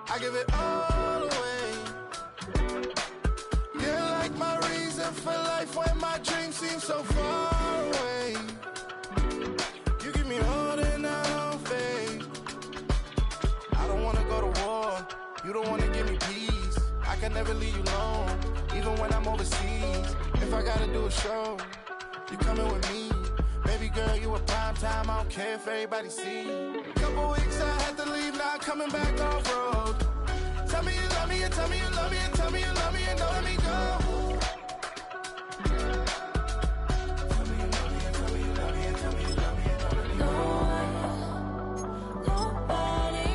I give it all away. You're like my reason for life when my dreams seem so far away. You give me all and I don't fade. I don't wanna go to war. You don't wanna give me peace. I can never leave you alone, even when I'm overseas. If I gotta do a show, you coming with me. Baby girl, you a prime time. I don't care if everybody see. Couple weeks I had to leave, now coming back off road. Tell me you love me and tell me you love me and tell me you love me and don't let me go. Tell me you love me and tell me you love me and tell me you love me and don't let me go. Nobody,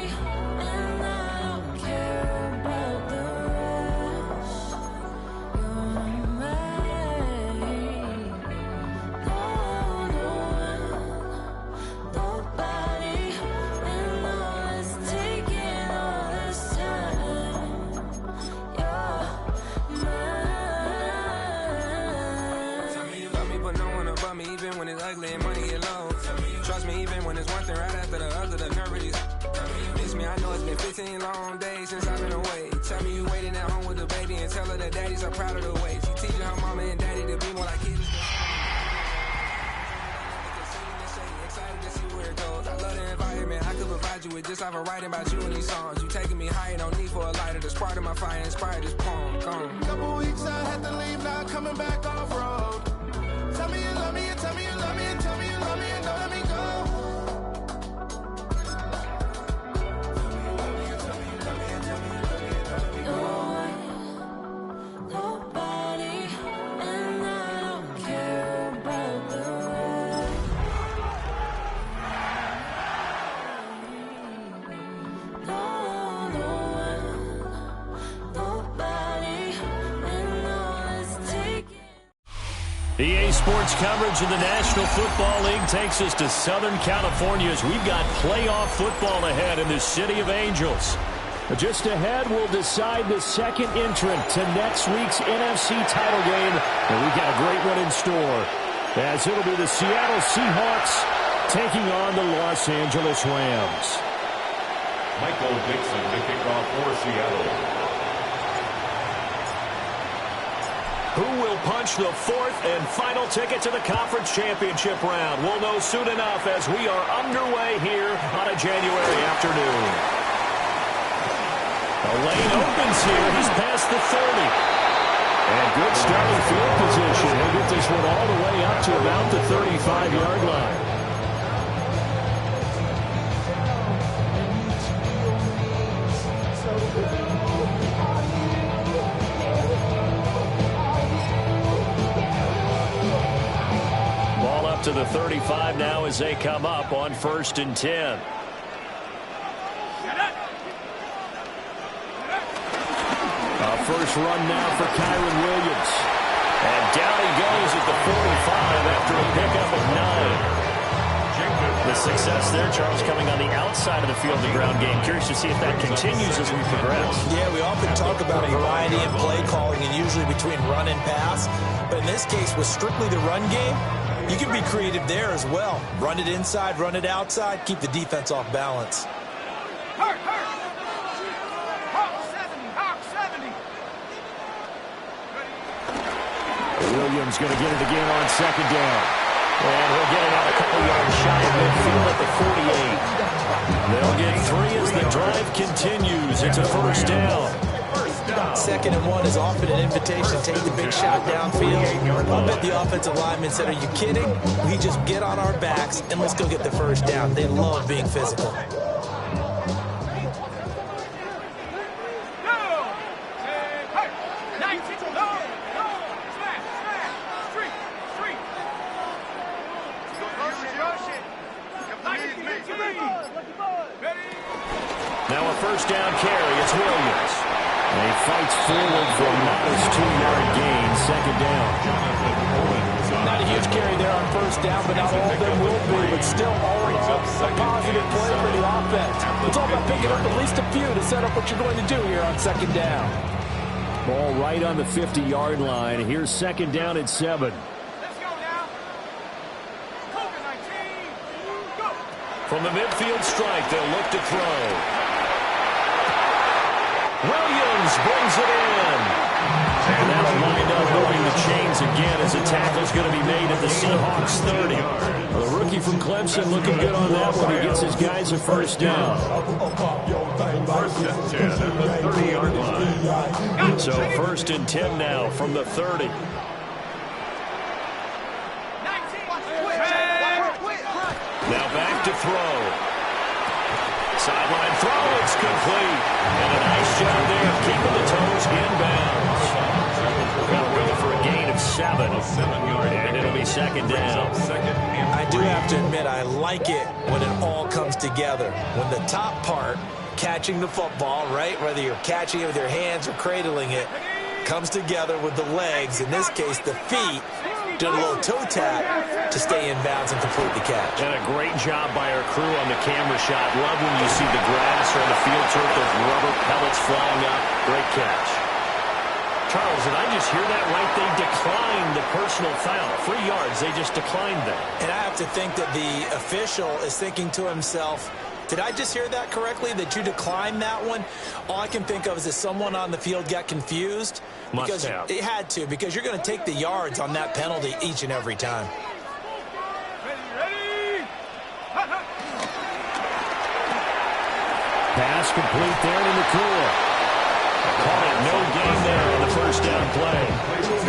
and I don't care about the rest. You're mine. Nobody, and all is taking all this time. You're mine. Tell me you love me, but no one above me, even when it's ugly and money get low. Trust me, even when it's one thing right after the other, the nerve is. Tell me you miss me, I know it's been 15 long days since I've been away. Tell me you waiting at home with the baby and tell her that daddy's so proud of the way. She teaching her mama and daddy to be more like kids. Excited to see where it goes. I love the environment. I could provide you with just like I'm writing about you in these songs. You taking me higher, no need for a lighter. The spark of my fire inspired this poem. Gone. Couple weeks I had to leave, now coming back off road. Tell me you love me and tell me you love me and tell me you love me and don't let me go. Tell me you love me and tell me you love me and tell me you love me and don't let me go. Nobody, and I don't care about the rest. Nobody, and all is taking. EA Sports coverage of the National Football League takes us to Southern California as we've got playoff football ahead in the City of Angels. Just ahead, we'll decide the second entrant to next week's NFC title game. And we've got a great one in store, as it'll be the Seattle Seahawks taking on the Los Angeles Rams. Michael Dixon to kick off for Seattle. Who will punch the fourth and final ticket to the conference championship round? We'll know soon enough as we are underway here on a January afternoon. The lane opens here. He's past the 30. And good starting field position. He'll get this one all the way up to about the 35-yard line. Ball up to the 35 now as they come up on 1st and 10. First run now for Kyren Williams. And down he goes at the 45 after a pickup of 9. The success there, Charles, coming on the outside of the field, the ground game. Curious to see if that continues as we progress. Yeah, we often talk about variety in play calling and usually between run and pass. But in this case, with strictly the run game, you can be creative there as well. Run it inside, run it outside, keep the defense off balance. Williams going to get it again on 2nd down. And he'll get it out a couple yards shy of midfield at the 48. They'll get 3 as the drive continues. It's a 1st down. 2nd and 1 is often an invitation. Take the big shot downfield. I bet the offensive lineman said, are you kidding? We just get on our backs and let's go get the 1st down. They love being physical. Now a 1st down carry. It's Williams. And he fights forward for a modest 2-yard gain. 2nd down. Not a huge carry there on 1st down, but not all of them will be. But still, all in all, a positive play for the offense. It's all about picking up at least a few to set up what you're going to do here on 2nd down. Ball right on the 50-yard line. Here's 2nd down at 7. From the midfield strike, they'll look to throw. Williams brings it in. And that'll wind up moving the chains again as the tackle's going to be made at the Seahawks 30. Well, the rookie from Clemson looking good on that one. He gets his guys a first down. First and 10 at the 30-yard line. So first and 10 now from the 30. Now back to throw. Sideline throw, it's complete. And a nice job there of keeping the toes inbounds. They'll go for a gain of 7. And it'll be second down. I do have to admit, I like it when it all comes together. When the top part, catching the football, right, whether you're catching it with your hands or cradling it, comes together with the legs, in this case the feet, doing a little toe tap to stay in bounds and complete the catch. And a great job by our crew on the camera shot. Love when you see the grass or the field turf, those rubber pellets flying up. Great catch. Charles, did I just hear that right? They declined the personal foul. 3 yards, they just declined that. And I have to think that the official is thinking to himself, did I just hear that correctly, that you declined that one? All I can think of is that someone on the field got confused. Must have. It had to, because you're going to take the yards on that penalty each and every time. Pass complete there to Nakua. Call it no gain there on the first down play.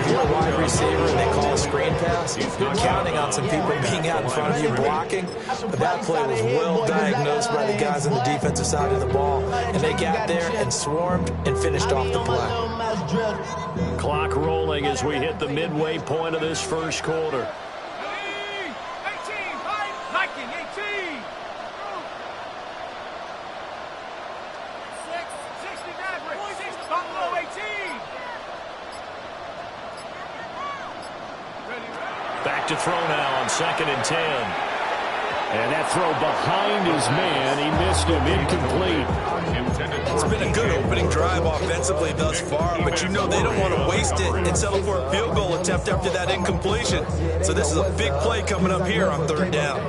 If you're a wide receiver and they call a screen pass, you're counting on some people being out in front of you blocking. But that play was well diagnosed by the guys on the defensive side of the ball. And they got there and swarmed and finished off the play. Clock rolling as we hit the midway point of this first quarter. Back to throw now on 2nd and 10. And that throw behind his man. He missed him. Incomplete. It's been a good opening drive offensively thus far, but you know they don't want to waste it and settle for a field goal attempt after that incompletion. So this is a big play coming up here on 3rd down.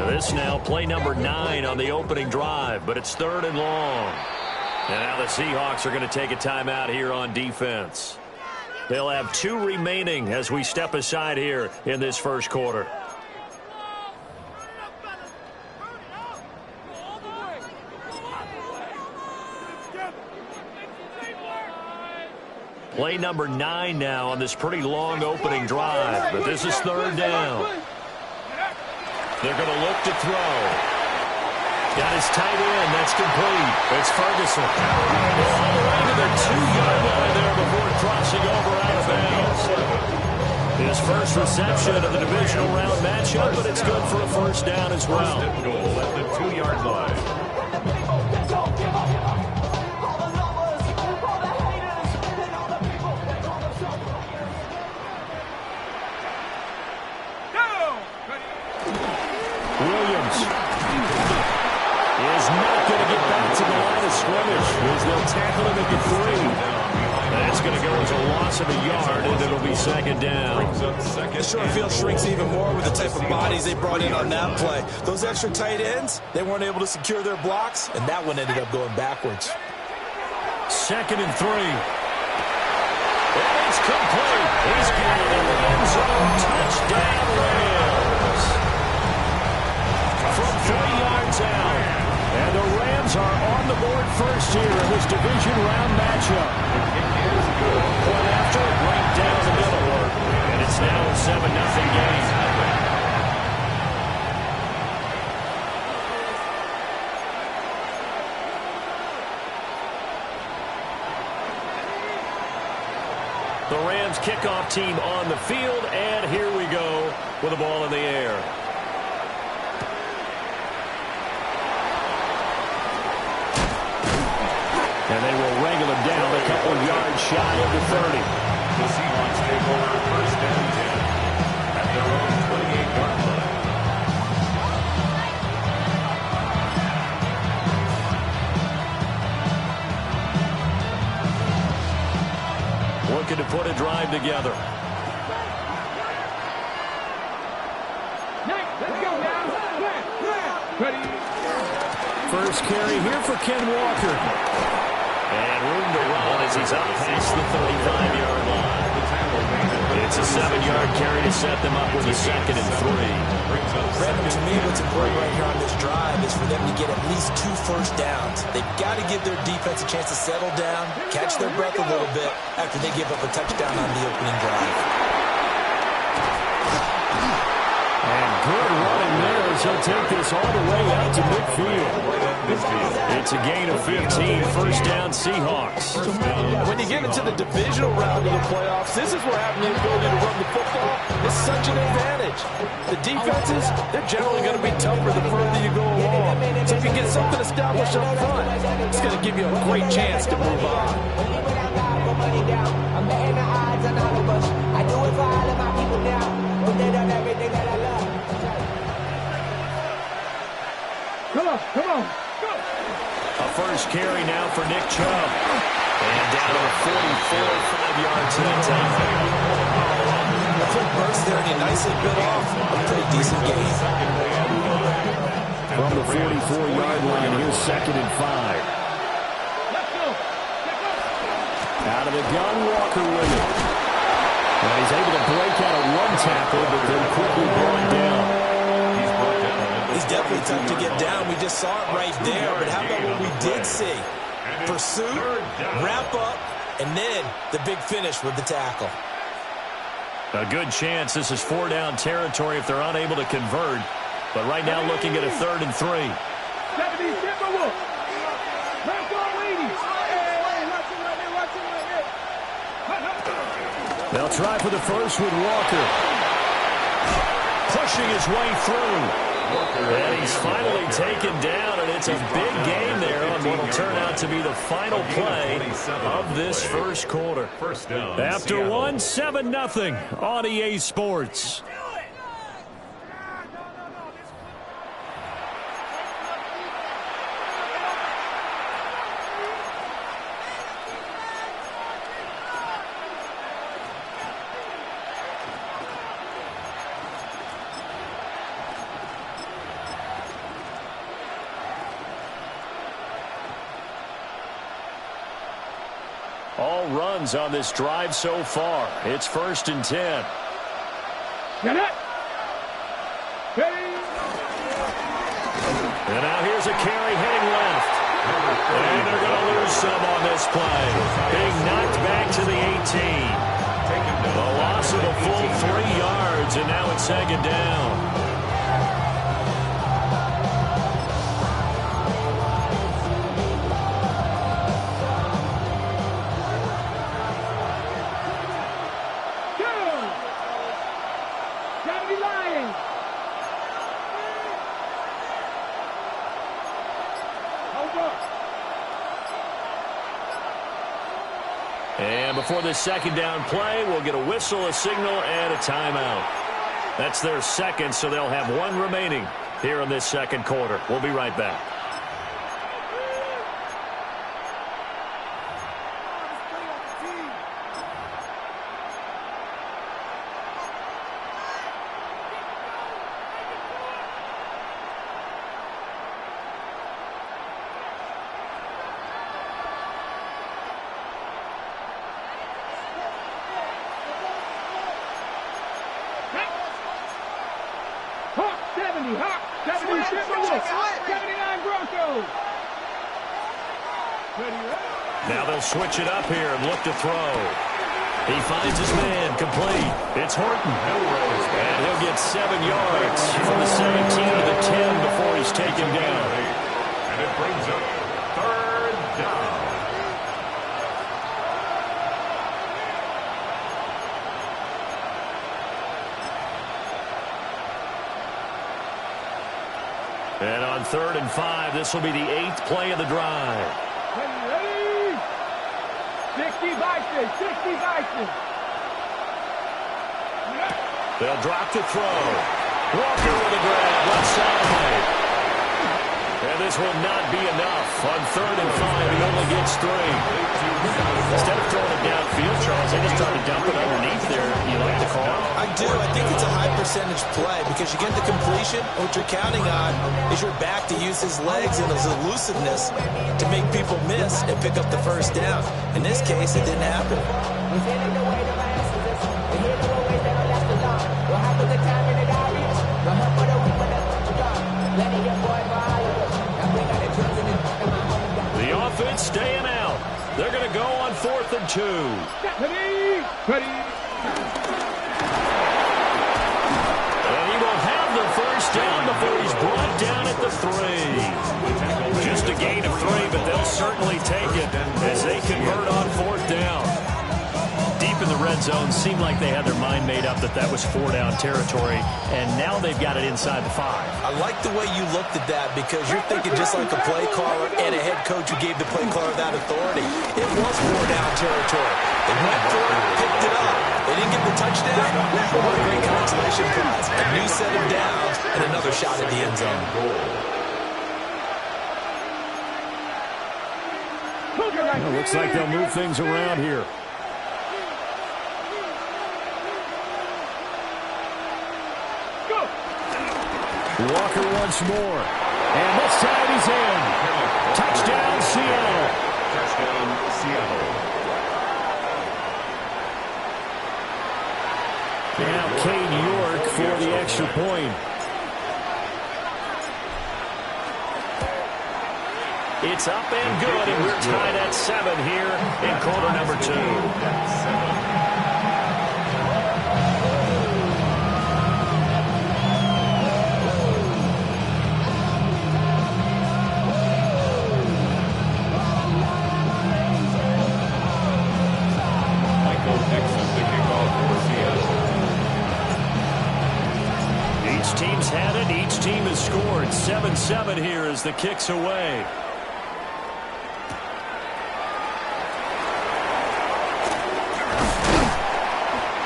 This now play number 9 on the opening drive, but it's 3rd and long. And now the Seahawks are going to take a timeout here on defense. They'll have 2 remaining as we step aside here in this first quarter. Play number 9 now on this pretty long opening drive, but this is 3rd down. They're going to look to throw. Got his tight end. That's complete. It's Ferguson. All the way to the 2-yard line there before crossing over out of bounds. His first reception of the divisional round matchup, but it's good for a first down as well. First and goal at the 2-yard line. Williams is not going to get back to the line of scrimmage as they'll tackle him at the 3. And it's going to go as a loss of a yard, and it'll be 2nd down. The short field shrinks even more with the type of bodies they brought in on that play. Those extra tight ends, they weren't able to secure their blocks, and that one ended up going backwards. 2nd and 3. And it's complete. He's got it in the end zone. Touchdown, Rams. From 3 yards out. And the Rams are on the board first here in this division round matchup. Point after, right down the middle. And it's now a 7-0 game. The Rams kickoff team on the field, and here we go with the ball in the air. And they will wrangle him down a couple of yards shy of the 30. The Seahawks take over 1st and 10 at their own 28-yard line. looking to put a drive together. First carry here for Ken Walker. And room to run as he's up past the 35-yard line. It's a 7-yard carry to set them up with a 2nd and 3. Brandon, to me, what's important right here on this drive is for them to get at least 2 first downs. They've got to give their defense a chance to settle down, catch their breath a little bit after they give up a touchdown on the opening drive. And good running there as he'll take this all the way out to midfield. It's a gain of 15, first down Seahawks. When you get into the divisional round of the playoffs, this is where having the ability to run the football is such an advantage. The defenses, they're generally going to be tougher the further you go along. So if you get something established up front, it's going to give you a great chance to move on. I'm betting the odds on all of us. I do it for all of my people now. But they done everything that I love. Come on. A first carry now for Nick Chubb. And down to 44, 5 yards to that time. A quick burst there, and he nicely bit off a pretty decent gain. From the 44-yard line, here's 2nd and 5. Out of the gun, Walker with it. And he's able to break out of one tackle, but then quickly brought down. He's definitely tough to get down. We just saw it right there. But how about what we did see? Pursuit, wrap up, and then the big finish with the tackle. A good chance this is 4-down territory if they're unable to convert. But right now looking at a 3rd and 3. They'll try for the first with Walker. Pushing his way through. And he's finally taken down, and it's a big gain there on what will turn out to be the final play of this first quarter. After one, 7-0 on EA Sports. All runs on this drive so far. It's 1st and 10. Get it. And now here's a carry heading left. And they're going to lose some on this play. Being knocked back to the 18. A loss of a full 3 yards, and now it's 2nd down. And before this 2nd down play, we'll get a whistle, a signal, and a timeout. That's their 2nd, so they'll have 1 remaining here in this 2nd quarter. We'll be right back. Now they'll switch it up here and look to throw. He finds his man, complete. It's Horton. And he'll get 7 yards from the 17 to the 10 before he's taken down. And it brings up 3rd down. And on 3rd and 5, this will be the 8th play of the drive. 60 Bison. They'll drop to throw. Walker with a grab, left side. And this will not be enough. On 3rd and 5, he only gets 3. Instead of throwing it downfield, Charles, they just try to dump it underneath there. You like the call? I do. I think it's a high percentage play because you get the completion. What you're counting on is your back to use his legs and his elusiveness to make people miss and pick up the first down. In this case, it didn't happen. The offense staying out. They're going to go on 4th and 2. Ready. And he will have the first down before he's brought down at the 3. Just a gain of 3, but they'll certainly take it as they convert on 4th down. Deep in the red zone, seemed like they had their mind made up that that was 4-down territory, and now they've got it inside the 5. I like the way you looked at that because you're thinking just like a play caller and a head coach who gave the play caller that authority. It was 4-down territory. They went for it, picked it up. They didn't get the touchdown. What a great consolation prize. A new set of downs and another shot at the end zone. Well, looks like they'll move things around here. Walker once more. And this time he's in. Touchdown, Seattle. Touchdown, Seattle. Now Cade York for the extra point. It's up and good, and we're tied at 7 here in quarter number 2. Each team's had it. Each team has scored. 7-7 here as the kick's away.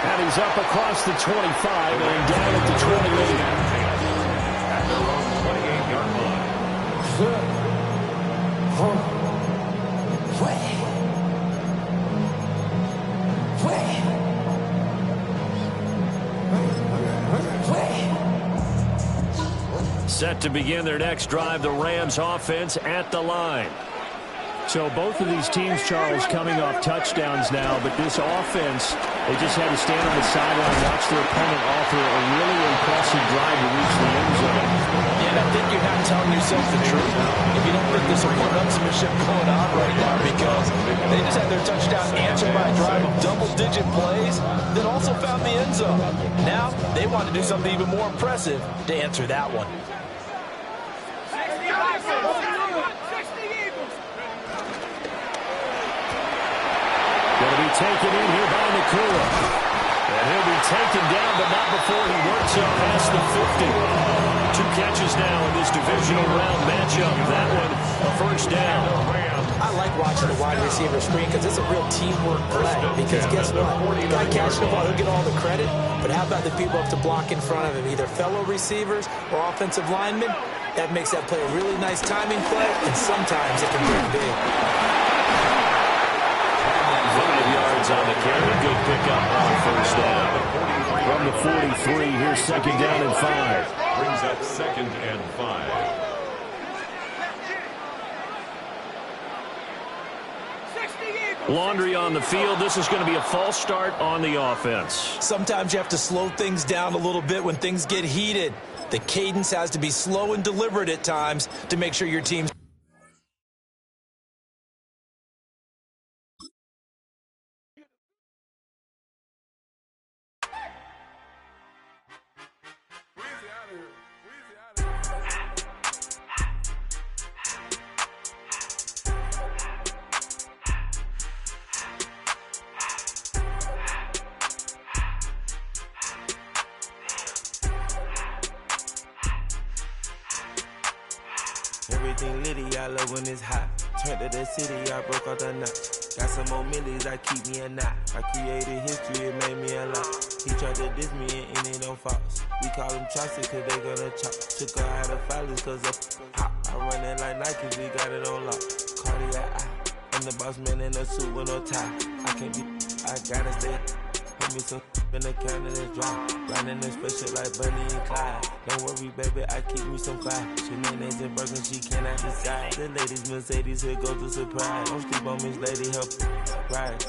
And he's up across the 25 and down at the 28. At their own 28-yard line. Set to begin their next drive, the Rams offense at the line. So both of these teams, Charles, coming off touchdowns now, but this offense, they just had to stand on the sideline and watch their opponent offer a really impressive drive to reach the end zone. Yeah, I think you're not telling yourself the truth if you don't think there's some one-upsmanship going on right now, because they just had their touchdown answered by a drive of double-digit plays that also found the end zone. Now they want to do something even more impressive to answer that one. Going to be taken in here by Nakua. And he'll be taken down, but not before he works up past the 50. 2 catches now in this divisional round matchup. That one, a first down. I like watching the wide receiver screen because it's a real teamwork play. Because guess what? The guy catching the ball, he'll get all the credit. But how about the people up to block in front of him, either fellow receivers or offensive linemen? That makes that play a really nice timing play, and sometimes it can break big. 5 yards on the carry. Good pickup on first down. From the 43, here's second down and 5. Brings up 2nd and 5. Laundry on the field. This is going to be a false start on the offense. Sometimes you have to slow things down a little bit when things get heated. The cadence has to be slow and deliberate at times to make sure your team's Everything litty, I love when it's hot. Turned to the city, I broke out the notch. Got some more millies, I keep me a knot. I created history, it made me a lot. He tried to diss me and it don't false. We call them chopsticks cause they gonna chop. Took her out of filers cause of hot. I I run it like Nike, we got it on lock. Cardiac eye. I'm the boss man in a suit with no tie. I can't be, I gotta stay. Put me some in the can and it's dry. Riding this special like Bunny and Clyde. Don't worry, baby, I keep me some fire. She names and Birkin, she cannot decide. The ladies, Mercedes, here go to surprise. Don't sleep on Miss Lady, help ride.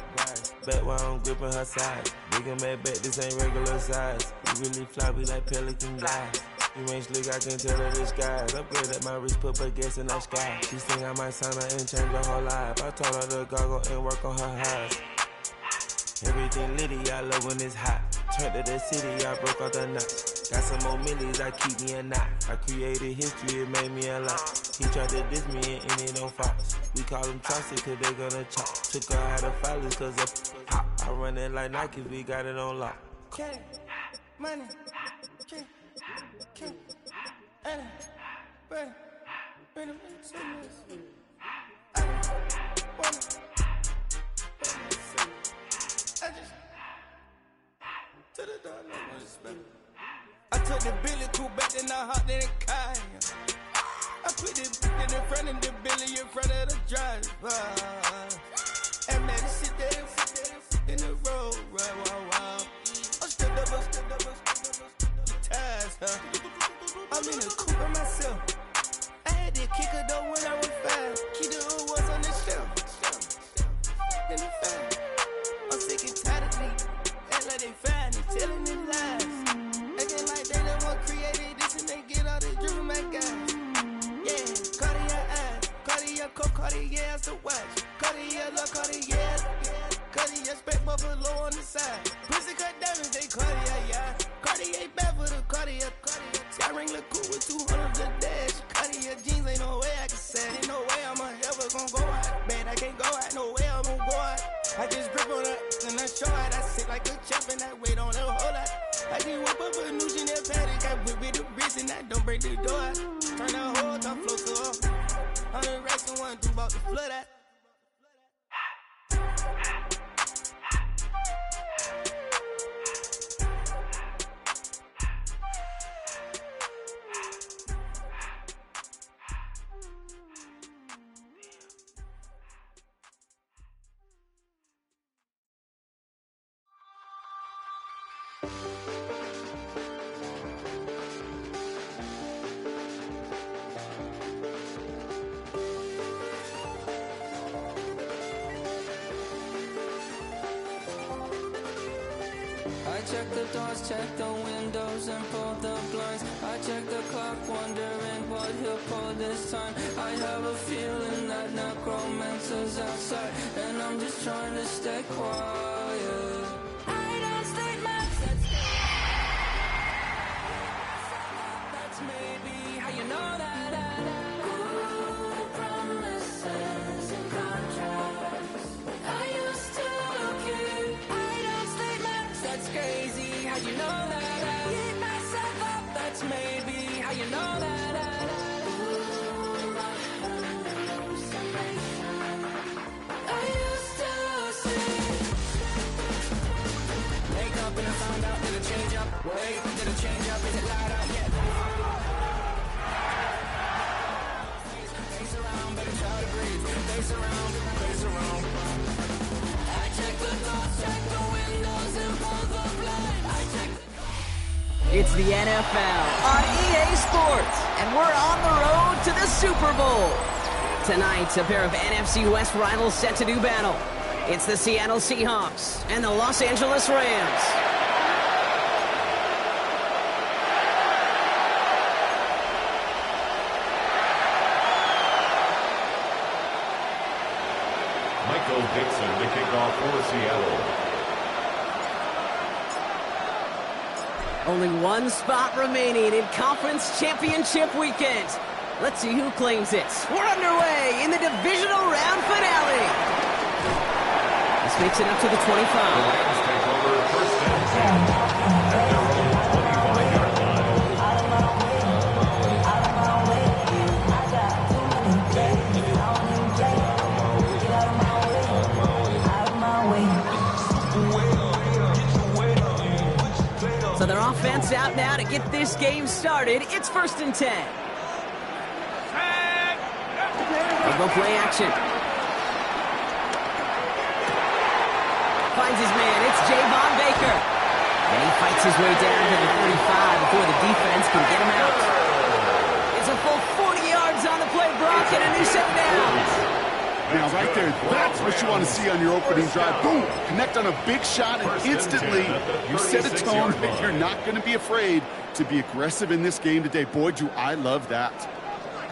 Back while I'm gripping her side. Big and mad back, this ain't regular size. You really fly, we like pelican guys. You ain't slick, I can tell her disguise. Upgrade at my wrist, put her gas in the sky. She think I might sign her and change her whole life. I told her to goggle and work on her eyes. Everything litty, I love when it's hot. Turned to the city, I broke all the knots. Got some more millies, I keep me a knot. I created history, it made me a lot. He tried to diss me and it on Fox. We call them Chaucer cause they gonna chop. Took her out of filers cause of pop. I run it like Nike, we got it on lock. Okay, money, okay, Anna, ready, I took the Billy Cool back and I hopped in the car. I put the in front of the Billy in front of the driver. And man, sit there in the road, wow. I'm still double, ties, huh? I'm in the coupe by myself. I had to kick her though when I was 5. Keep the old ones on the shelf. In the five. I'm sick and tired of me. Act like they fine and telling them lies. Acting like they the one created this and they get all this driven my guys. Yeah, Cartier eyes, Cartier coat, Cartier ass to watch. Cartier look, Cartier, Cartier spec buffalo on the side. Pussy cut diamonds, they Cartier, yeah. Cartier bad for the Cartier. I ring the cool with 200 the dash. Cartier jeans, ain't no way I can say. Ain't no way I'm ever gonna go out. Man, I can't go out, no way I'm gonna go out. I just grip on her and I show out. I sit like a champ and I wait on her whole lot. I just whip up a new Chanel paddock. I whip with the bricks and I don't break the door out. Turn the whole top floor to off. 100 racks and one through about the flood out. Check the doors, check the windows, and pull the blinds. I check the clock, wondering what he'll pull this time. I have a feeling that necromancer's outside, and I'm just trying to stay quiet. I don't state much, that's maybe how you know that. Promises and contracts I used to keep. I don't state much, that's crazy how you know that. Beat myself up, that's maybe how you know that. I used to see. Wake up and I found out that it change up. Wait, did it change up? Is it light out yet? Face around, better try to breathe. Face around, face around. I check the doors, check the windows, and pull the blinds. I check the... It's the NFL on EA Sports, and we're on the road to the Super Bowl. Tonight, a pair of NFC West rivals set to do battle. It's the Seattle Seahawks and the Los Angeles Rams. Michael Dixon to kick off for Seattle. Only one spot remaining in Conference Championship Weekend. Let's see who claims it. We're underway in the divisional round finale. This makes it up to the 25. The Rams take over first and 10 at their own 25-yard line. So their offense out now to get this game started. It's first and 10. play action. Finds his man. It's Javon Baker. And he fights his way down to the 35 before the defense can get him out. It's a full 40 yards on the play, Brock, and a new set of downs. Now, right there, that's what you want to see on your opening drive. Boom! Connect on a big shot, and instantly you set a tone that you're not going to be afraid to be aggressive in this game today. Boy, do I love that.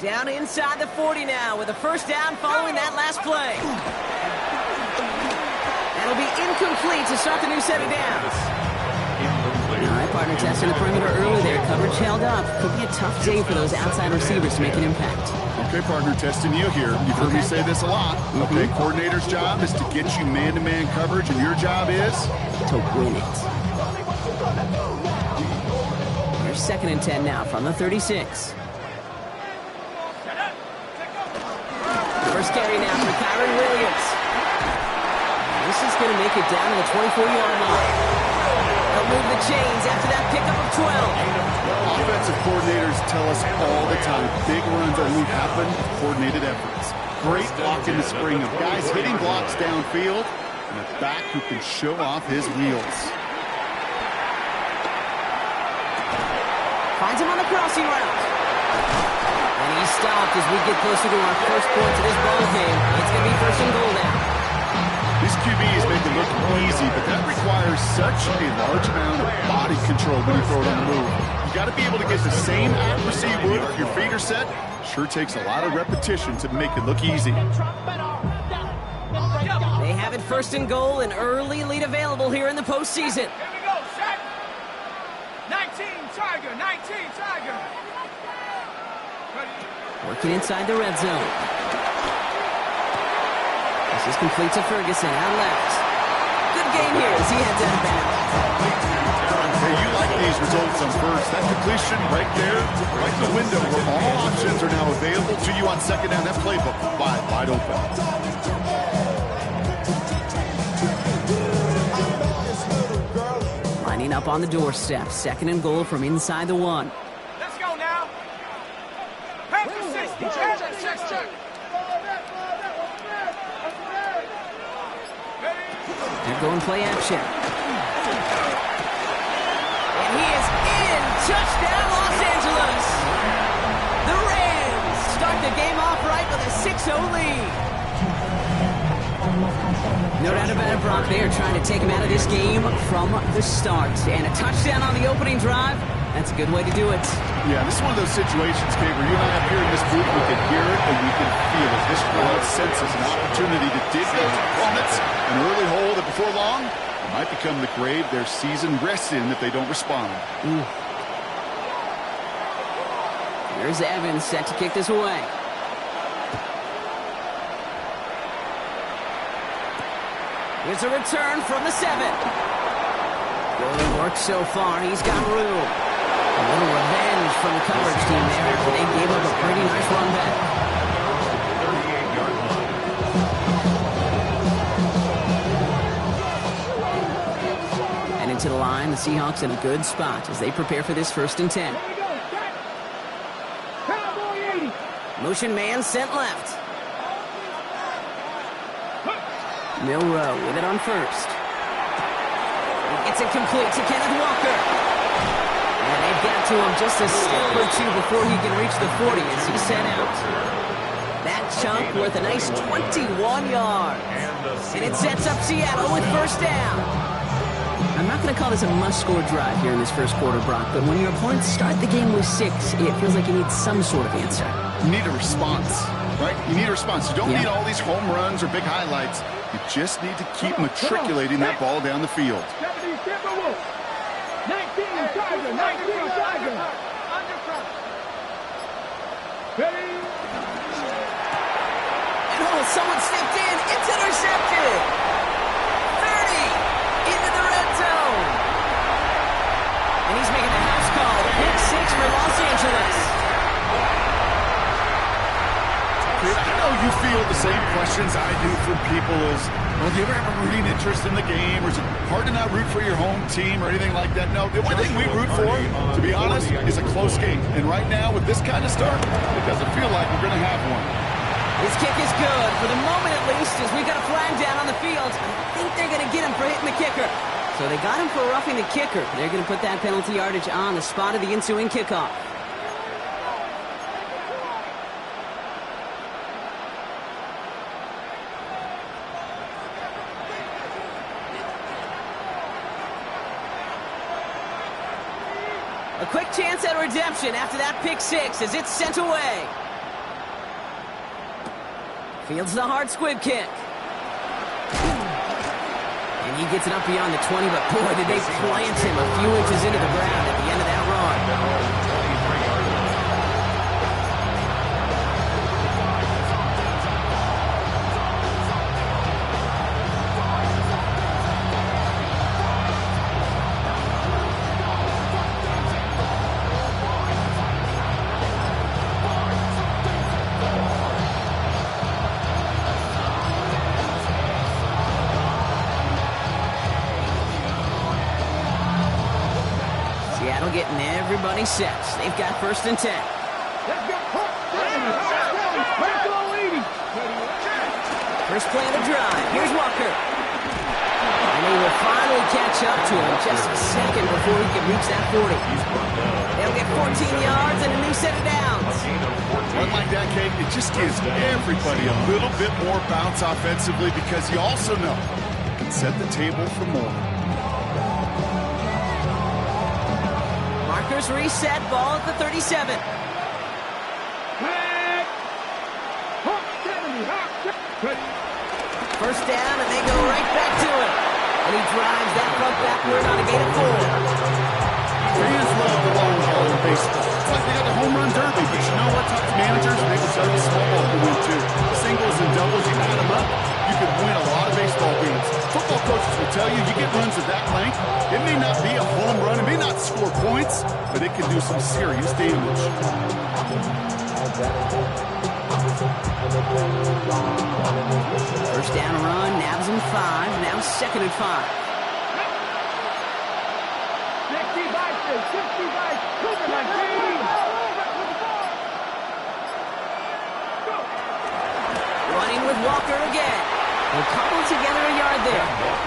Down inside the 40 now with a first down following that last play. That'll be incomplete to start the new set of downs. All right, partner, testing the perimeter early there. Coverage held up. Could be a tough day for those outside receivers to make an impact. Okay, partner, testing you here. You've heard me say this a lot. Okay, coordinator's job is to get you man-to-man coverage, and your job is? To win it. Here's 2nd and 10 now from the 36. First carry now for Kyron Williams. This is going to make it down to the 24-yard line. They'll move the chains after that pickup of 12. Offensive coordinators tell us all the time, big runs only happen with coordinated efforts. Great block in the spring of guys hitting blocks downfield and a back who can show off his wheels. Finds him on the crossing route. And he's stopped as we get closer to our first points of this ball game. It's going to be 1st and goal now. These QBs make it look easy, but that requires such a large amount of body control when you throw it on the move. You got to be able to get the same accuracy you would if your feet are set. Sure takes a lot of repetition to make it look easy. They have it 1st and goal, an early lead available here in the postseason. Here we go, set. 19 Tiger, 19 Tiger. Working inside the red zone. This is complete to Ferguson, out left. Good game here as he heads out of bounds. Hey, you like these results on first. That completion right there, right in the window where all options are now available to you on 2nd down. That playbook wide open. Lining up on the doorstep. 2nd and goal from inside the 1. Let's go now. Head for 60. Check. They're going play action. And he is in. Touchdown, Los Angeles. The Rams start the game off right with a 6-0 lead. No doubt about it, Brock. They are trying to take him out of this game from the start. And a touchdown on the opening drive. That's a good way to do it. Yeah, this is one of those situations, Kate, where you and I up here in this booth, we can hear it and we can feel it. This crowd senses an opportunity to dig those opponents an early hole that before long it might become the grave their season rests in if they don't respond. Here's Evans set to kick this away. Here's a return from the 7. Good work so far. He's got room. A little revenge from the coverage team there after they gave up a pretty nice run back. And into the line, the Seahawks in a good spot as they prepare for this 1st and 10. Motion man sent left. Milroe with it on 1st. It's incomplete to Kenneth Walker. And they've got to him just a step or two before he can reach the 40 as he's sent out. That chunk worth a nice 21 yards. And it sets up Seattle with 1st down. I'm not going to call this a must-score drive here in this 1st quarter, Brock, but when your opponents start the game with 6, it feels like you need some sort of answer. You need a response, right? You need a response. You don't need all these home runs or big highlights. You just need to keep matriculating that ball down the field. 19 Tiger, 19 Tiger. Ready? And someone stepped in. It's intercepted. 30 into the red zone. And he's making the house call. Pick 6 for Los Angeles. I know you feel the same questions I do from people as, well, do you ever have a rooting interest in the game? Or is it hard to not root for your home team or anything like that? No, the only thing we root for, to be honest, is a close game. And right now, with this kind of start, it doesn't feel like we're going to have one. His kick is good, for the moment at least, as we got a flag down on the field. I think they're going to get him for hitting the kicker. So they got him for roughing the kicker. They're going to put that penalty yardage on the spot of the ensuing kickoff. A quick chance at redemption after that pick six as it's sent away. Fields the hard squib kick. And he gets it up beyond the 20, but boy, did they plant him a few inches into the ground at the end of that run. Seattle getting everybody set. They've got 1st and 10. First play of the drive. Here's Walker. And he will finally catch up to him just a second before he can reach that 40. They'll get 14 yards and a new set of downs. Run like that, Kate, it just gives everybody a little bit more bounce offensively because you also know you can set the table for more. Markers reset, ball at the 37. First down, and they go right back to it. And he drives that puck backward on a gain of 4. Fans love the long ball in baseball. It's like they got the home run derby, but you know what? Talk to managers, and they will tell you small ball can win too. Singles and doubles, you add them up, you can win a lot of baseball games. Football coaches will tell you, you get runs of that length, it may not be a home run, it may not score points, but it can do some serious damage. First down run, nabs him 5, now 2nd and 5. 65, Cougar 19. Running with Walker again. We'll cobble together a yard there.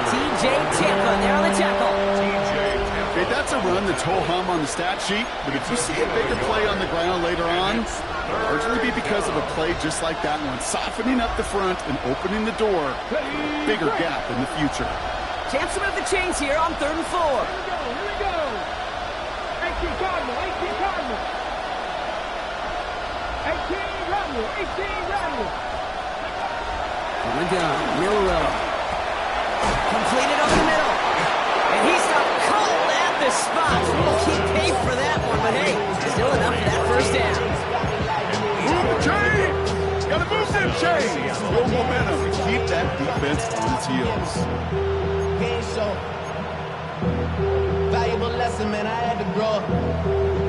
TJ Tampa there on the tackle. Okay, that's a run that's ho-hum on the stat sheet, but if you see a bigger play on the ground later on, it'll largely be because of a play just like that one, softening up the front and opening the door. Bigger gap in the future. Chance to move the chains here on 3rd and 4. Here we go. 18 Cardinal, 18 Cardinal. 18 Rebel, 18 Rebel. On the gun, Milrow. Completed over the middle. And he's got called at the spot. We'll keep pace for that one, but hey, still enough for that first down. Move the chains! Gotta move them chains! Build momentum and keep that defense on its heels. Game show. Valuable lesson, man. I had to grow up.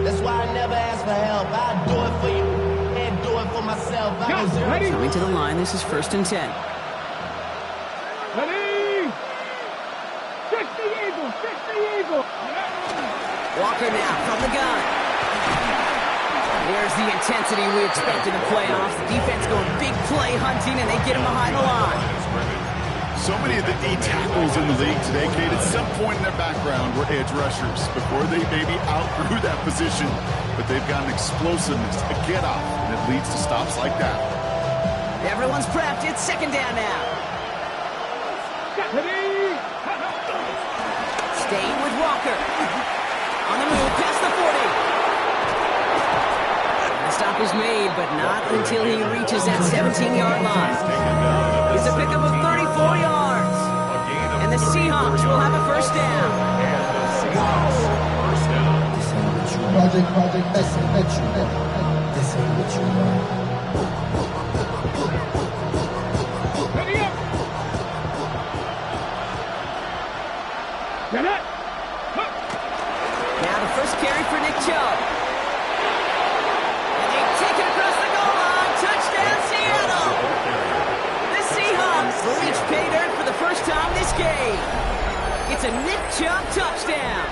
That's why I never ask for help. I do it for you and do it for myself. Coming to the line, this is 1st and 10. Ready? 60 Eagles, 60 Eagles. Walker now from the gun. There's the intensity we expect in the playoffs. The defense going big play hunting, and they get him behind the line. So many of the D tackles in the league today, Kate, at some point in their background were edge rushers before they maybe outgrew that position. But they've got an explosiveness, a get-off, and it leads to stops like that. Everyone's prepped. It's 2nd down now. Staying with Walker. On the move, past the 40. The stop is made, but not until he reaches that 17-yard line. It's a pickup of 34 yards. And the Seahawks will have a first down. Project, this ain't what you want. This ain't what you want. Now the first carry for Nick Chubb. And they take it across the goal line. Touchdown, Seattle. The Seahawks reach pay dirt for the first time this game. It's a Nick Chubb touchdown.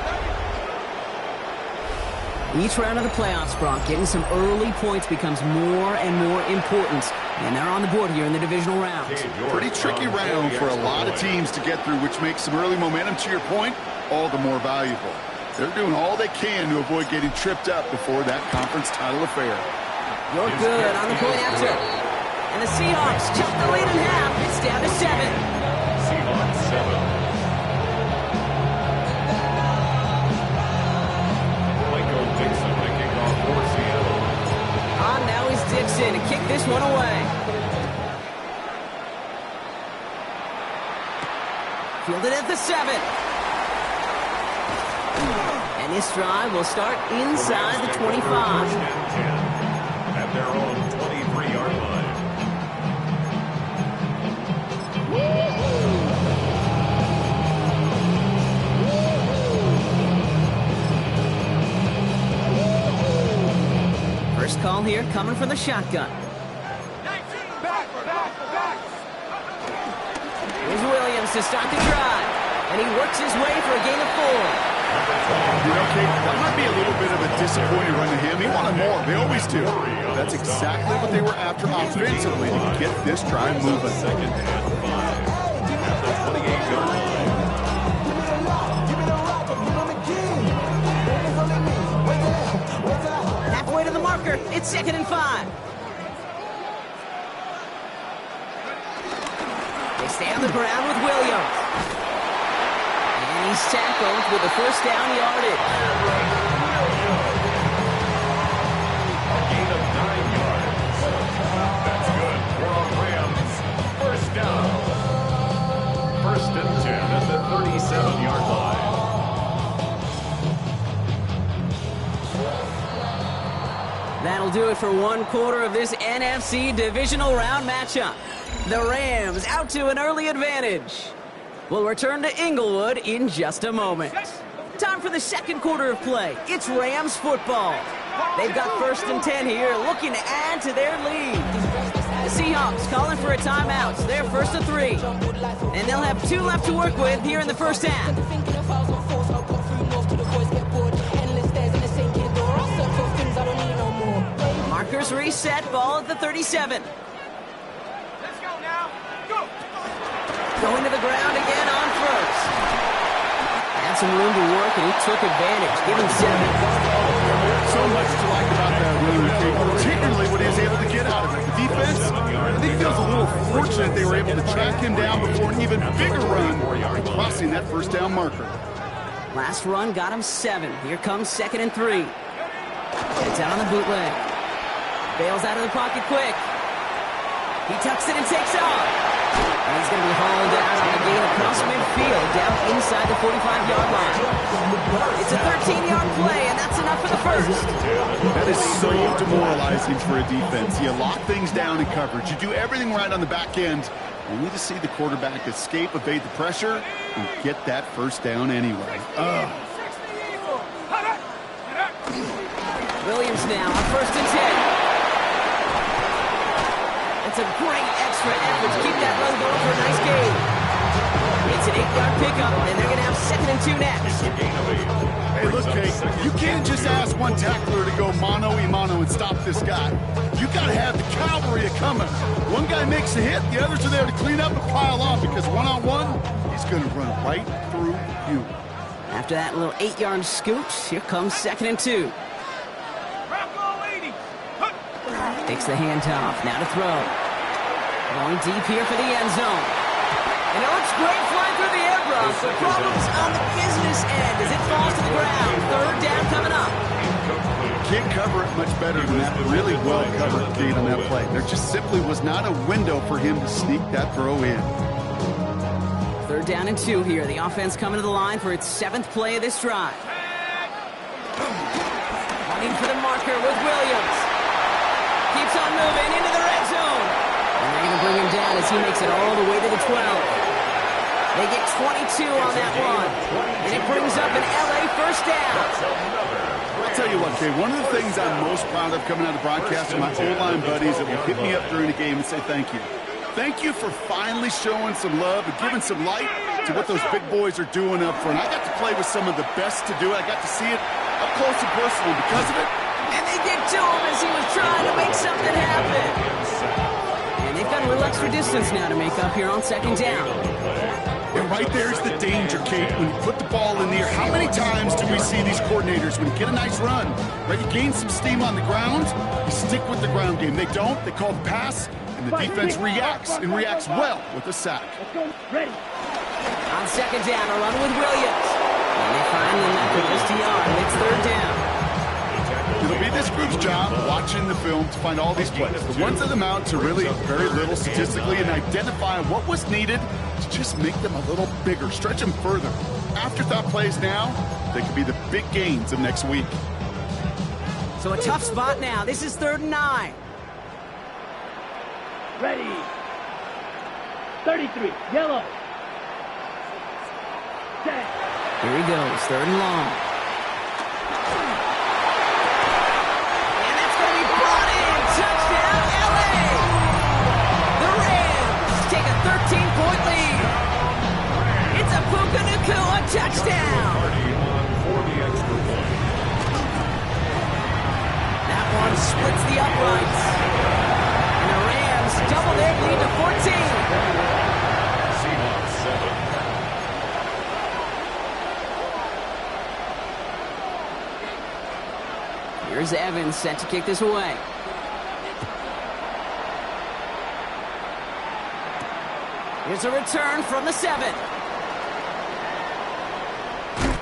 Each round of the playoffs, Brock, getting some early points becomes more and more important. And they're on the board here in the divisional round. Pretty tricky round for a lot of teams to get through, which makes some early momentum, to your point, all the more valuable. They're doing all they can to avoid getting tripped up before that conference title affair. You're good on the point after. And the Seahawks cut the lead in half. It's down to 7. Seahawks 7. Dixon to kick off for Seattle. Now is Dixon to kick this one away. Fielded at the 7. And this drive will start inside the 25. At their own 23-yard line. First call here coming from the shotgun. Here's Williams to start the drive. And he works his way for a gain of 4. You know, Kate, that might be a little bit of a disappointing run to him. He wanted more. They always do. That's exactly what they were after offensively to get this drive moving. Second and 5 at the 28-yard line. Halfway to the marker. It's 2nd and 5. They stay on the ground with Williams. And he's tackled with the first down yardage. A gain of 9 yards. That's good for our Rams. First down. 1st and 10 at the 37-yard line. That'll do it for one quarter of this NFC divisional round matchup. The Rams out to an early advantage. We'll return to Inglewood in just a moment. Time for the second quarter of play. It's Rams football. They've got 1st and 10 here, looking to add to their lead. The Seahawks calling for a timeout. They're 1st and 3. And they'll have 2 left to work with here in the first half. Markers reset, ball at the 37. Let's go now. Go. Going to the ground again on first. Had some room to work, and he took advantage. Give him 7. So much to like about that run, particularly what he was able to get out of it. The defense, I think he feels a little fortunate they were able to track him down before an even bigger run and crossing that first down marker. Last run got him 7. Here comes 2nd and 3. It's out on the bootleg. Bails out of the pocket quick. He tucks it and takes off. And he's going to be hauled out on a gain across midfield, down inside the 45-yard line. It's a 13-yard play, and that's enough for the first. That is so demoralizing for a defense. You lock things down in coverage. You do everything right on the back end. You need to see the quarterback escape, evade the pressure, and get that first down anyway. Williams now on 1st and 10. It's a great extra effort to keep that run going for a nice gain. It's an 8-yard pickup, and they're going to have 2nd and 2 next. Hey, look, Kate, you can't just ask one tackler to go mano-a-mano and stop this guy. You got to have the cavalry coming. One guy makes a hit, the others are there to clean up and pile on, because one-on-one, he's going to run right through you. After that little 8-yard scoot, here comes 2nd and 2. Takes the handoff, now to throw. Going deep here for the end zone. And it looks great flying through the air, Brock. The problem's on the business end as it falls to the ground. 3rd down coming up. Can't cover it much better than that. Really well covered gate on that play. There just simply was not a window for him to sneak that throw in. 3rd down and 2 here. The offense coming to the line for its 7th play of this drive. Running for the marker with Williams. Keeps on moving into the red zone. And they're going to bring him down as he makes it all the way to the 12. They get 22 on that one. And it brings up an LA first down. I'll tell you what, Kay, one of the things I'm most proud of coming out of the broadcast are my O-line buddies that will hit me up during the game and say thank you. Thank you for finally showing some love and giving some light to what those big boys are doing up front. I got to play with some of the best to do it. I got to see it up close and personal because of it. And they get to him as he was trying to make something happen. And they've got a little extra distance now to make up here on second down. And right there's the danger, Kate. When you put the ball in the air, how many times do we see these coordinators, when you get a nice run, right, you gain some steam on the ground, you stick with the ground game. They don't, they call the pass, and the defense reacts, and reacts well with a sack. Let's go. Ready. On second down, a run with Williams. And they finally let the just a yard. It's third down. It'll be this group's job watching the film to find all these plays. The ones that amount to really very little statistically and identify what was needed to just make them a little bigger, stretch them further. Afterthought plays now, they could be the big gains of next week. So a tough spot now. This is 3rd and 9. Ready. 33. Yellow. Set. Here he goes. 3rd and long. And that's going to be brought in. Touchdown, LA. The Rams take a 13-point lead. It's a Puka Nacua touchdown. That one splits the uprights. And the Rams double their lead to 14. Here's Evans set to kick this away. Here's a return from the 7.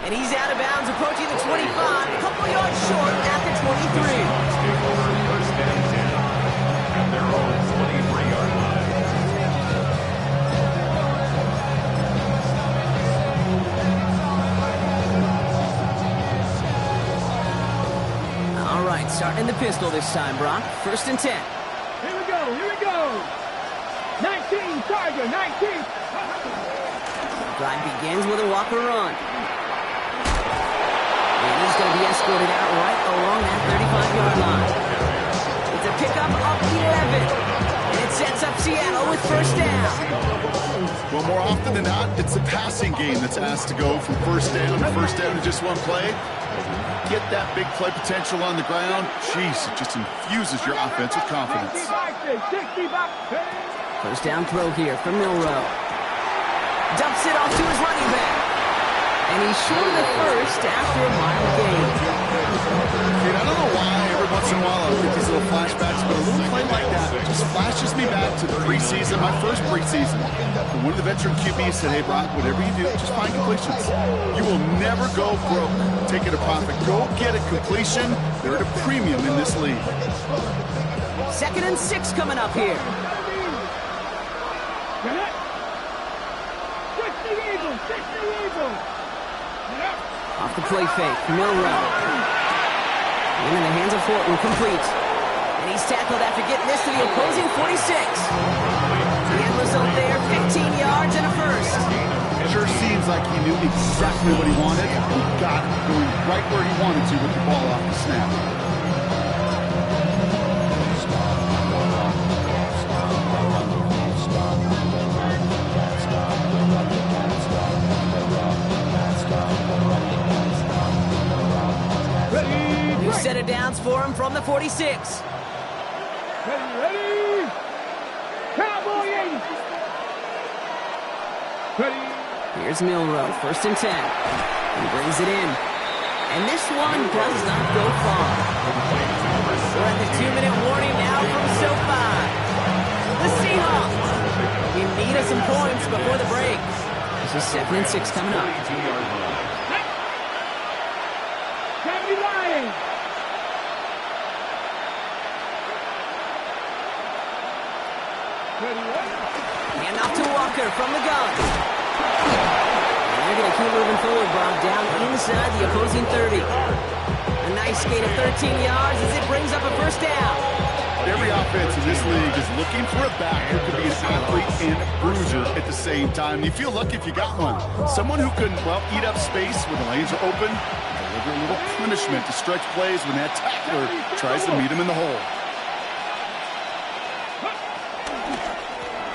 And he's out of bounds, approaching the 25, a couple of yards short at the 23. First and 10 at their own 23-yard line. All right, starting in the pistol this time, Brock. 1st and 10. Here we go. Here we go. 19, Tiger, 19. Drive begins with a Walker run. And he's going to be escorted out right along that 35-yard line. It's a pickup of 11. And it sets up Seattle with 1st down. Well, more often than not, it's the passing game that's asked to go from 1st down to just one play. Get that big play potential on the ground. Jeez, it just infuses your offense with confidence. 1st down throw here from Milroe. Dumps it off to his running back. And he's short of the first after a mile gain. Dude, I don't know why every once in a while I get these little flashbacks, but a little play like that just flashes me back to the preseason, my first preseason. And one of the veteran QBs said, hey, Brock, whatever you do, just find completions. You will never go broke taking a profit. Go get a completion. They're at a premium in this league. 2nd and 6 coming up here. Off the play fake, Milroe. In the hands of Fortin, complete. And he's tackled after getting this to the opposing 46. The end result there, 15 yards and a first. Sure seems like he knew exactly what he wanted. He got it going right where he wanted to with the ball off the snap. New set of downs for him from the 46. Ready. Cowboy 80. Ready. Here's Milroe, 1st and 10. He brings it in. And this one does not go far. We're at the 2-minute warning now from SoFi. The Seahawks in need of some points before the break. This is 2nd and 6 coming up. And off to Walker from the gun. And they're going to keep moving forward, Bob, down inside the opposing 30. A nice skate of 13 yards as it brings up a 1st down. Every offense in this league is looking for a back who can be an athlete and a bruiser at the same time. You feel lucky if you got one. Someone who can, well, eat up space when the lanes are open, deliver a little punishment to stretch plays when that tackler tries to meet him in the hole.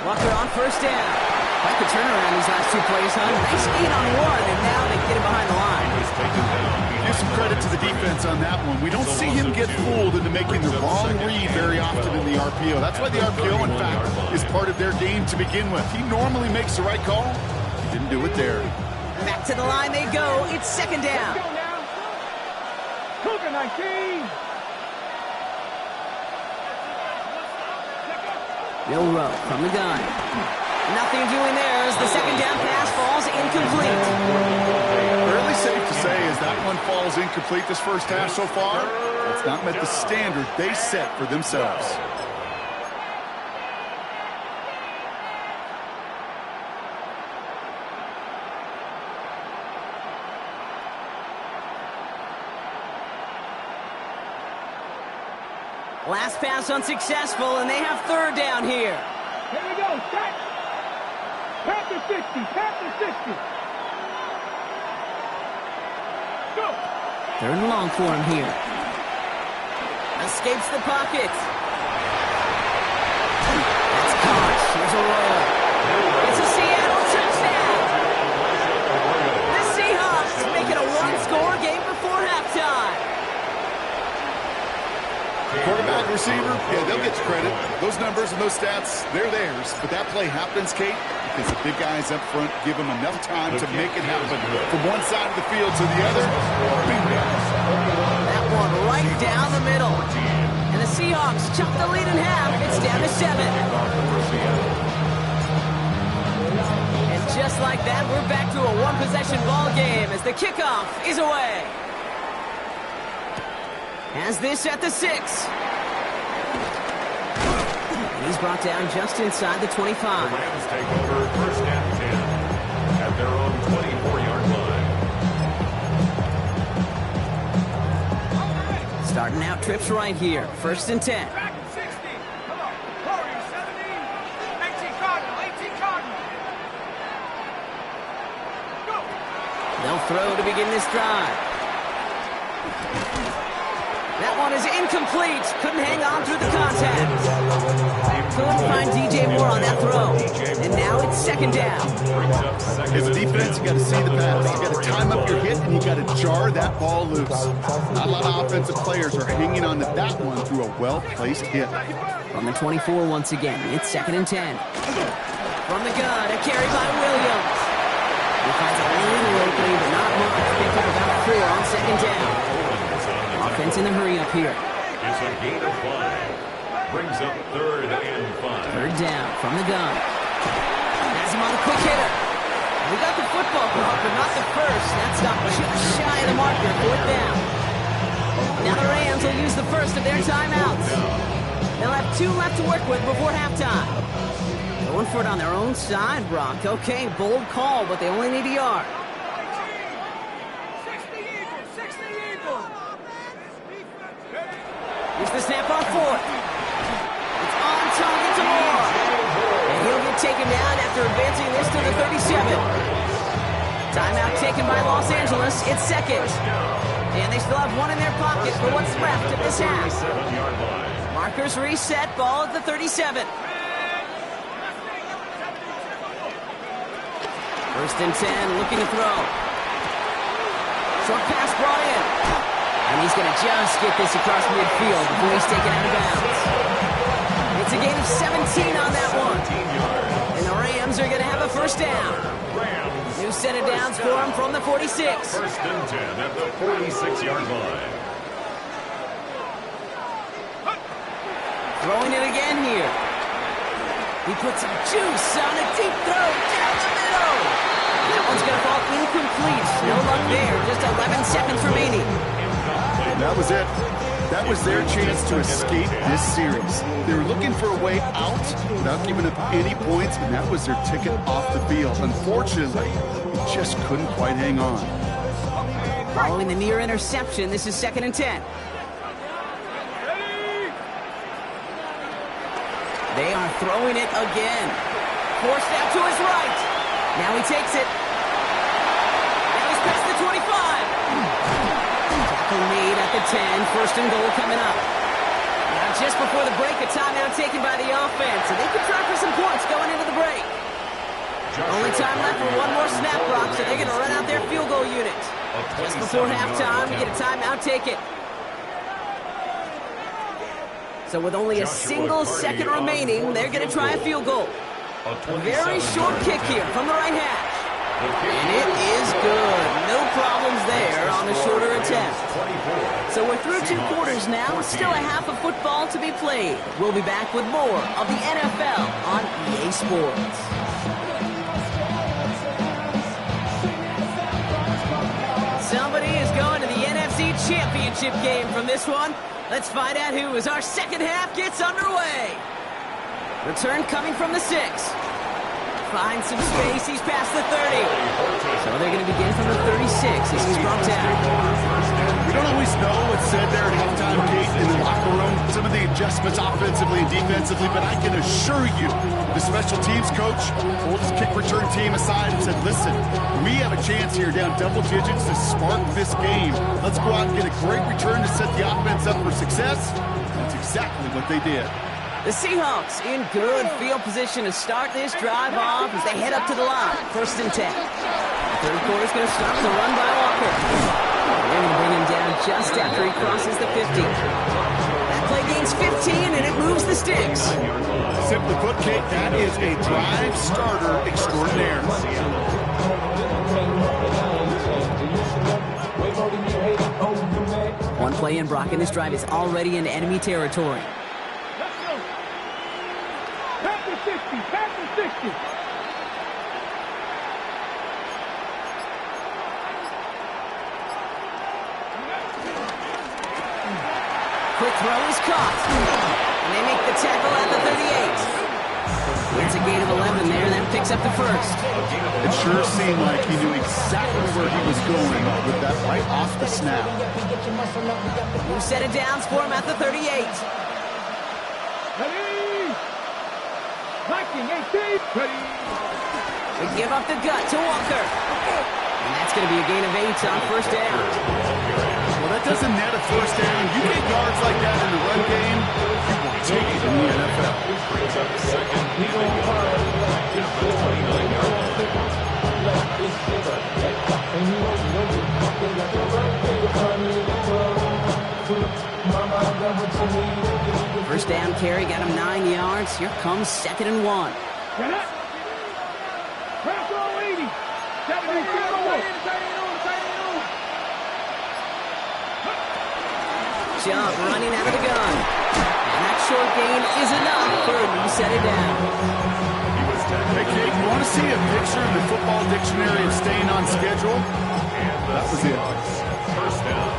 Walker on 1st down. Quite the turnaround these last 2 plays, huh? Nice gain on one, and now they get him behind the line. If you give some credit to the defense on that one. We don't see him get fooled into making the wrong read very often in the RPO. That's why the RPO, in fact, is part of their game to begin with. He normally makes the right call. He didn't do it there. Back to the line they go. It's second down. Cougar 19. Bill Rowe from the gun. Nothing doing there as the second down pass falls incomplete. Fairly safe to say as that one falls incomplete this first half so far, it's not met the standard they set for themselves. Last pass unsuccessful, and they have third down here. Here we go. Set. Panther 60. Panther 60. Go. Third and long for him here. Escapes the pocket. That's caught. Here's a roll. It's a Seattle touchdown. The Seahawks make it a one-score game before halftime. Quarterback, receiver, yeah, they'll get you credit. Those numbers and those stats, they're theirs. But that play happens, Kate, because the big guys up front give them enough time to make it happen. From one side of the field to the other, that one right down the middle. And the Seahawks chop the lead in half. It's down to 7. And just like that, we're back to a one-possession ball game as the kickoff is away. Has this at the 6. And he's brought down just inside the 25. The Rams take over first and 10 at their own 24-yard line. Starting out trips right here. First and 10. Back at 60. Come on. Corey, 17. 18 Cardinal. 18 Cardinal. Go. They'll throw to begin this drive. That one is incomplete. Couldn't hang on through the contact. Couldn't find DJ Moore on that throw. And now it's second down. As a defense, you got to see the pass. You got to time up your hit, and you got to jar that ball loose. Not a lot of offensive players are hanging on to that one through a well-placed hit. From the 24 once again, it's second and 10. From the gun, a carry by Williams. He finds a little opening, but not much. Picked up about 4 on second down. Offense in the hurry up here. It's a gain of 5. Brings up third and 5. Third down from the gun. Has him on a quick hitter. We got the football clock, but not the first. That stopped just shy of the marker. Fourth down. Now the Rams will use the first of their timeouts. They'll have 2 left to work with before halftime. Going for it on their own side, Brock. Okay, bold call, but they only need a yard. Here's the snap on 4th. It's on target to Moore. And he'll get taken down after advancing this to the 37. Timeout taken by Los Angeles. It's second. And they still have 1 in their pocket for what's left of this half. Markers reset. Ball at the 37. First and 10. Looking to throw. Short pass brought in. And he's going to just get this across midfield before he's taken out of bounds. It's a gain of 17 on that one. And the Rams are going to have a first down. New set of downs for him from the 46. First and 10 at the 46-yard line. Throwing it again here. He puts some juice on a deep throw down the middle. That one's going to fall incomplete. No luck there. Just 11 seconds remaining. That was it. That was their chance to escape this series. They were looking for a way out without giving up any points, and that was their ticket off the field. Unfortunately, they just couldn't quite hang on. Following the near interception, this is second and 10. They are throwing it again. Forced out to his right. Now he takes it. Now he's past the 25. Made at the 10, first and goal coming up. Now just before the break, a timeout taken by the offense, and they can try for some points going into the break. Only time left for one more snap, Brock, so they're going to run out their field goal unit. Just before halftime, we get a timeout taken. So with only a single second remaining, they're going to try a field goal. A very short kick here from the right hash. And it is good. No problems there on the shorter attempt. So we're through 2 quarters now. Still a half of football to be played. We'll be back with more of the NFL on EA Sports. Somebody is going to the NFC Championship game from this one. Let's find out who as our second half gets underway. Return coming from the 6. Finds some space. He's past the 30. So they're going to begin from the 36 as he's brought down. We don't always know what's said there at halftime, Kate, in the locker room. Some of the adjustments offensively and defensively, but I can assure you the special teams coach pulled his kick return team aside and said, listen, we have a chance here down double digits to spark this game. Let's go out and get a great return to set the offense up for success. That's exactly what they did. The Seahawks in good field position to start this drive off as they head up to the line. 1st and 10. Third quarter's going to start the run by Walker. They're going to bring him down just after he crosses the 50. That play gains 15 and it moves the sticks. Simply put, Kate, that is a drive starter extraordinaire. One play in, Brock, and this drive is already in enemy territory. Quick throw is caught. And they make the tackle at the 38. It's a gain of 11 there. That picks up the 1st. It sure seemed like he knew exactly where he was going with that right off the snap. Who set it down for him at the 38. They give up the gut to Walker. And that's going to be a gain of 8 on 1st down. Well, that doesn't net a 1st down. You get yards like that in the run game, you will take it in the NFL. First down carry got him 9 yards. Here comes 2nd and 1. Jump running out of the gun. And that short gain is enough for him to set it down. Hey, Kate, you want to see a picture in the football dictionary of staying on schedule? That was it. 1st down.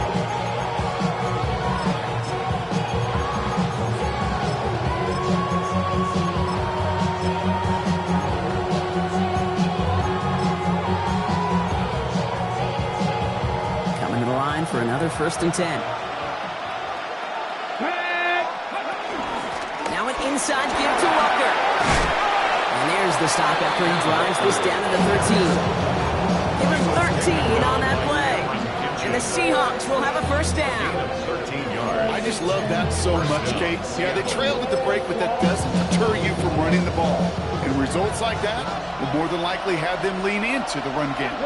Coming to the line for another 1st and 10. Now an inside give to Walker. And there's the stop after he drives this down to the 13. Give him 13 on that play. And the Seahawks will have a 1st down. 13 yards. I just love that so much, Kate. Yeah, they trailed at the break, but that doesn't deter you from running the ball. And results like that will more than likely have them lean into the run game.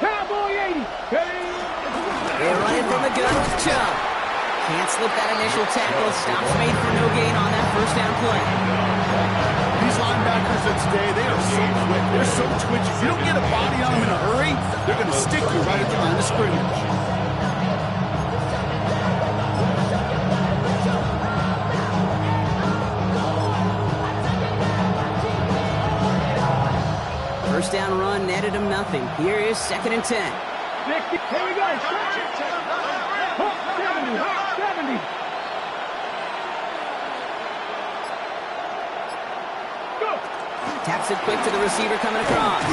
Cowboy 80. They're running from the gun with Chubb. Can't slip that initial tackle. Stops made for no gain on that 1st down play. These linebackers of today, they are so quick. They're so twitchy. If you don't get a body on them in a hurry, they're going to stick you right at the line of scrimmage. First down run netted him nothing. Here is 2nd and 10. Here we go. 70. Taps it quick to the receiver coming across.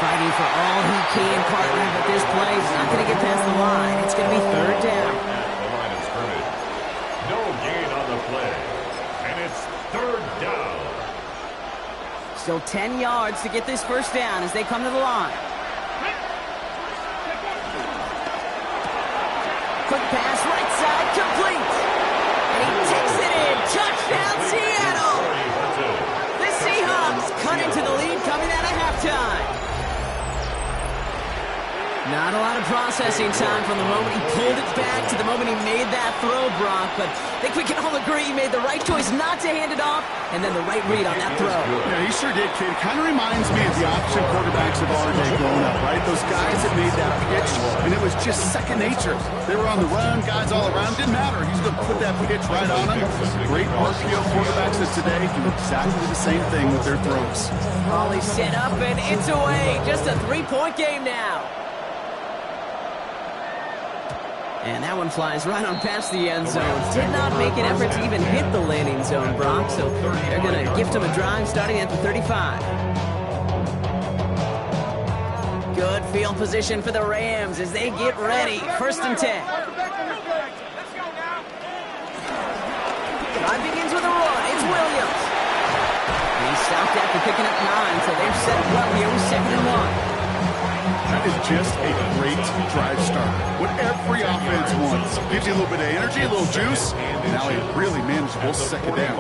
Fighting for all he can, partner, but this play is not going to get past the line. It's going to be 3rd down. At the line of scrimmage. No gain on the play. And it's 3rd down. Still 10 yards to get this 1st down as they come to the line. Quick pass, right side, complete. And he takes it in. Touchdown, Seattle. The Seahawks cut into the lead coming out of halftime. Not a lot of processing time from the moment he pulled it back to the moment he made that throw, Brock. But I think we can all agree he made the right choice not to hand it off, and then the right read on that throw. Yeah, he sure did, kid. It kind of reminds me of the option quarterbacks of our day growing up, right? Those guys that made that pitch, and it was just second nature. They were on the run, guys all around. Didn't matter. He's going to put that pitch right on them. Great RPO quarterbacks of today do exactly the same thing with their throws. Ollie set up, and it's away. Just a 3-point game now. And that one flies right on past the end zone. Did not make an effort to even hit the landing zone, Brock. So they're going to gift him a drive starting at the 35. Good field position for the Rams as they get ready. 1st and 10. Drive begins with a run. It's Williams. He stopped after picking up 9, so they're set up well here with 2nd and 1. That is just a great drive starter. What every offense wants. Gives you a little bit of energy, a little juice, and now a really manageable 2nd down.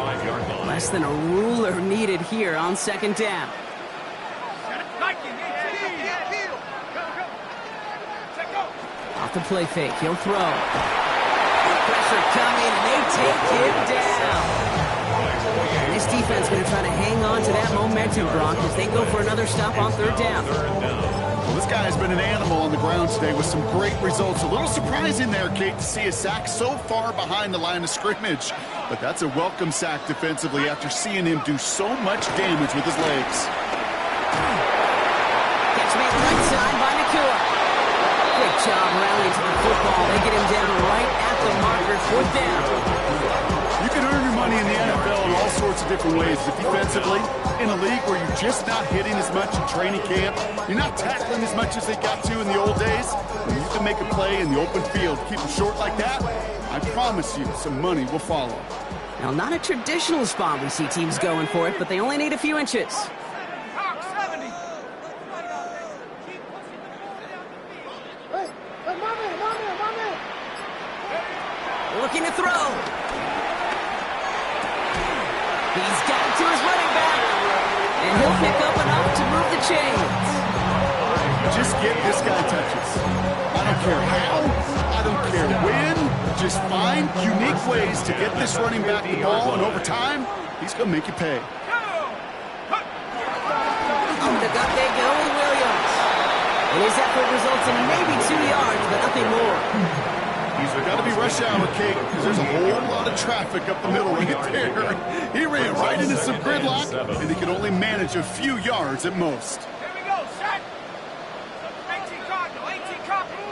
Less than a ruler needed here on 2nd down. Off the play fake, he'll throw. Pressure coming, and they take him down. And this defense going to try to hang on to that momentum, Brock, as they go for another stop on 3rd down. Well, this guy has been an animal on the ground today with some great results. A little surprising there, Kate, to see a sack so far behind the line of scrimmage. But that's a welcome sack defensively after seeing him do so much damage with his legs. Catch made right side by Nakua. Great job rallying to the football. They get him down right at the marker. 4th down. You can earn your money in the NFL in all sorts of different ways. But defensively, in a league where you're just not hitting as much in training camp, you're not tackling as much as they got to in the old days, when you can make a play in the open field, keep them short like that, I promise you some money will follow. Now, not a traditional spot we see teams going for it, but they only need a few inches. Looking to throw. He's got it to his running back, and he'll pick up enough to move the chains. Just get this guy touches. I don't care how, I don't care when, just find unique ways to get this running back the ball, and over time, he's going to make you pay. Up the gut they go with Williams. And his effort results in maybe 2 yards, but nothing more. He's got to be rush hour, Kate, because there's a whole lot of traffic up the middle right there. He ran right into some gridlock, and he could only manage a few yards at most. Here we go, set. 18 Cardinal, 18 Cardinal.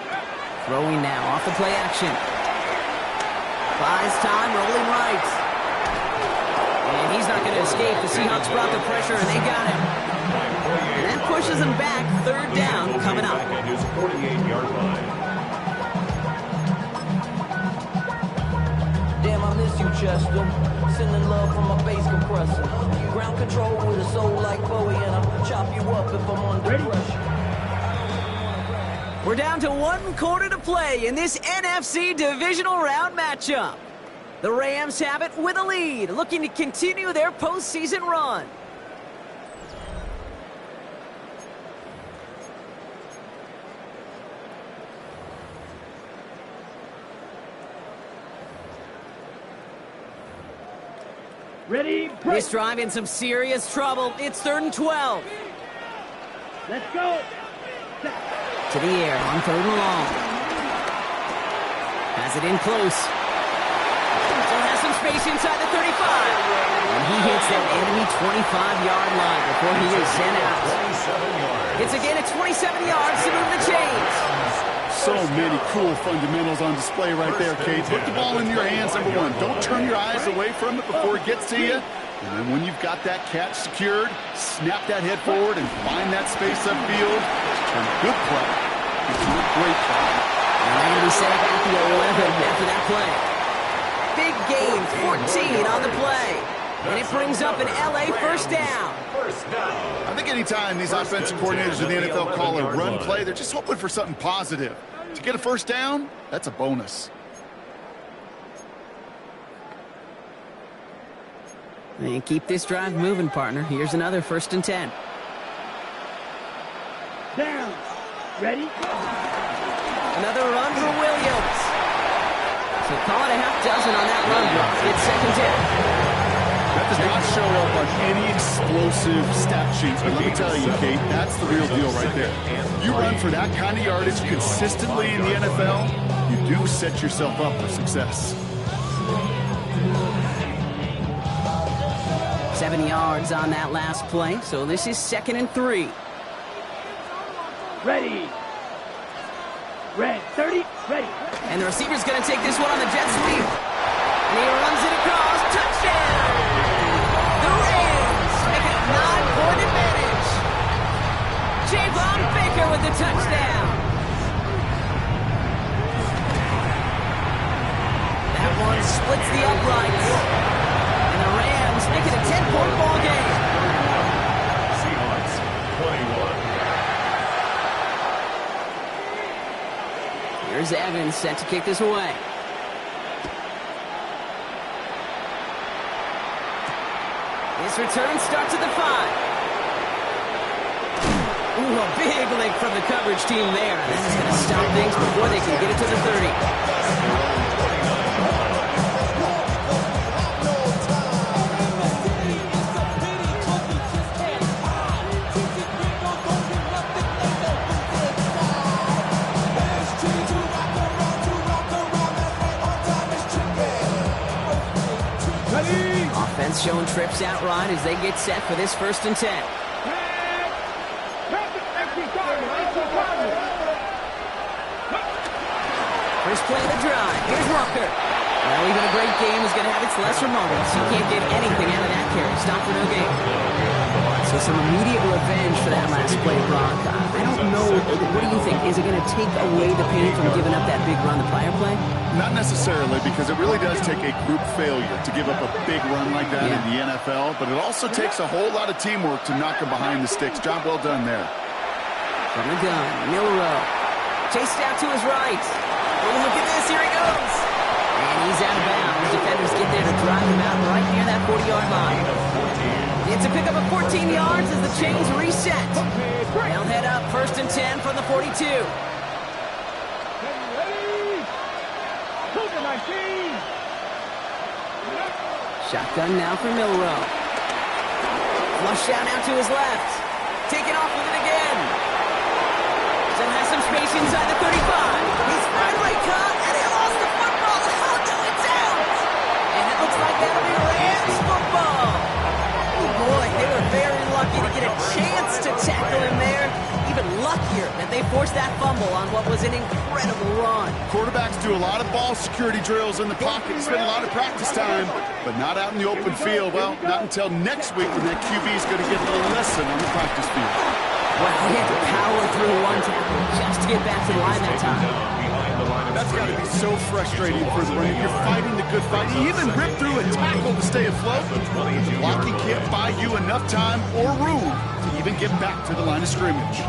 Throwing now off the play action. Buys time, rolling right. And he's not going to escape. The Seahawks brought the pressure, and they got him. And that pushes them back. 3rd down coming up. At his 48-yard line. Damn, I miss you, Chester. Sending love from my bass compressor. Ground control with a soul like Bowie, and I'll chop you up if I'm under pressure. We're down to 1 quarter to play in this NFC divisional round matchup. The Rams have it with a lead, looking to continue their postseason run. Ready? This drive in some serious trouble. It's 3rd and 12. Let's go. To the air on 3rd and long. Has it in close. Still has some space inside the 35. And he hits that enemy 25-yard line before he is sent out. It's again at 27 yards to move the chains. So many cool fundamentals on display right there, Kate. Put the ball in your hands, number one. Don't turn your eyes away from it before it gets to you. And then when you've got that catch secured, snap that head forward and find that space upfield. And good play. It's a great play. And they're going to be set up at the 11 after that play. Big gain, 14 on the play. And it brings up an LA 1st down. I think anytime these offensive coordinators in the NFL call a run play, they're just hoping for something positive. To get a 1st down, that's a bonus. And keep this drive moving, partner. Here's another 1st and 10. Down. Ready? Another run for Williams. So call it a half dozen on that run block. It's second down. That does not show up on any explosive stat sheets, but let me tell you, Kate, that's the real deal right there. You run for that kind of yardage consistently in the NFL, you do set yourself up for success. 7 yards on that last play, so this is 2nd and 3. Ready. Red, 30, ready. And the receiver's going to take this one on the jet sweep. And he runs it across. Touchdown! The Rams make it a 9-point advantage. Javon Baker with the touchdown. That one splits the uprights. And the Rams make it a 10-point ball game. Seahawks, 21. Here's Evans set to kick this away. This return starts at the 5. Ooh, a big lick from the coverage team there. This is going to stop things before they can get it to the 30. Offense showing trips out right as they get set for this 1st and 10. First play of the drive. Here's Walker. Well, even a great game is going to have its lesser moments. You can't get anything out of that carry. Stop for no gain. So some immediate revenge for that last play, Brock. I don't know. What do you think? Is it going to take away the pain from giving up that big run the prior play? Not necessarily, because it really does take a group failure to give up a big run like that in the NFL, but it also takes a whole lot of teamwork to knock them behind the sticks. Job well done there. From the gun, Milrow. Chased out to his right. Oh, look at this. Here he goes. And he's out of bounds. Defenders get there to drive him out right near that 40-yard line. It's a pickup of 14 yards as the chains reset. They'll head up 1st and 10 from the 42. Shotgun now for Milrow. Flush out now to his left. Taking off with it again. Still has some space inside the 35. He's finally caught, and he lost the football. Oh, no, it's out. And it looks like that'll be Rams football. Oh, boy, they were very lucky to get a chance to tackle him there. Even luckier that they forced that fumble on what was an incredible run. Quarterbacks do a lot of ball security drills in the pocket, spend a lot of practice time, but not out in the open field. Well, not until next week when that QB is going to get a little lesson on the practice field. Well, he had to power through one tackle just to get back to the line that time. That's got to be so frustrating for the runner. You're fighting the good fight. You even rip through a tackle to stay afloat. The blocking can't buy you enough time or room to even get back to the line of scrimmage.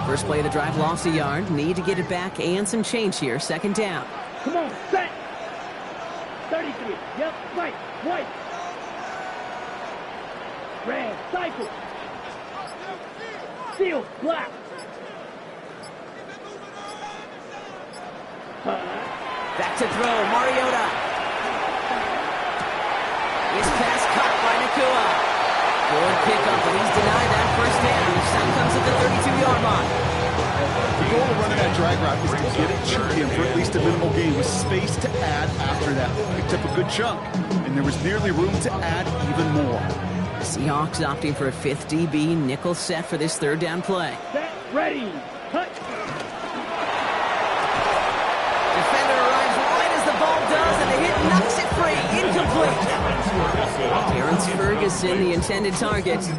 First play of the drive, lost a yard. Need to get it back and some change here. 2nd down. Come on, set. 33. Yep, right, white. Red, cycle. Steel, black. Back to throw, Mariota. His pass caught by Nacua. Good pickup, but he's denied that 1st down. Stop comes at the 32-yard line. The goal of running that drag route is to get it chunky for at least a minimal gain with space to add after that. Picked up a good chunk, and there was nearly room to add even more. Seahawks opting for a 5th DB nickel set for this 3rd down play. Set, ready, cut. Defender arrives right as the ball does, and the hit knocks it free. Incomplete. Terrence Ferguson, the intended target. So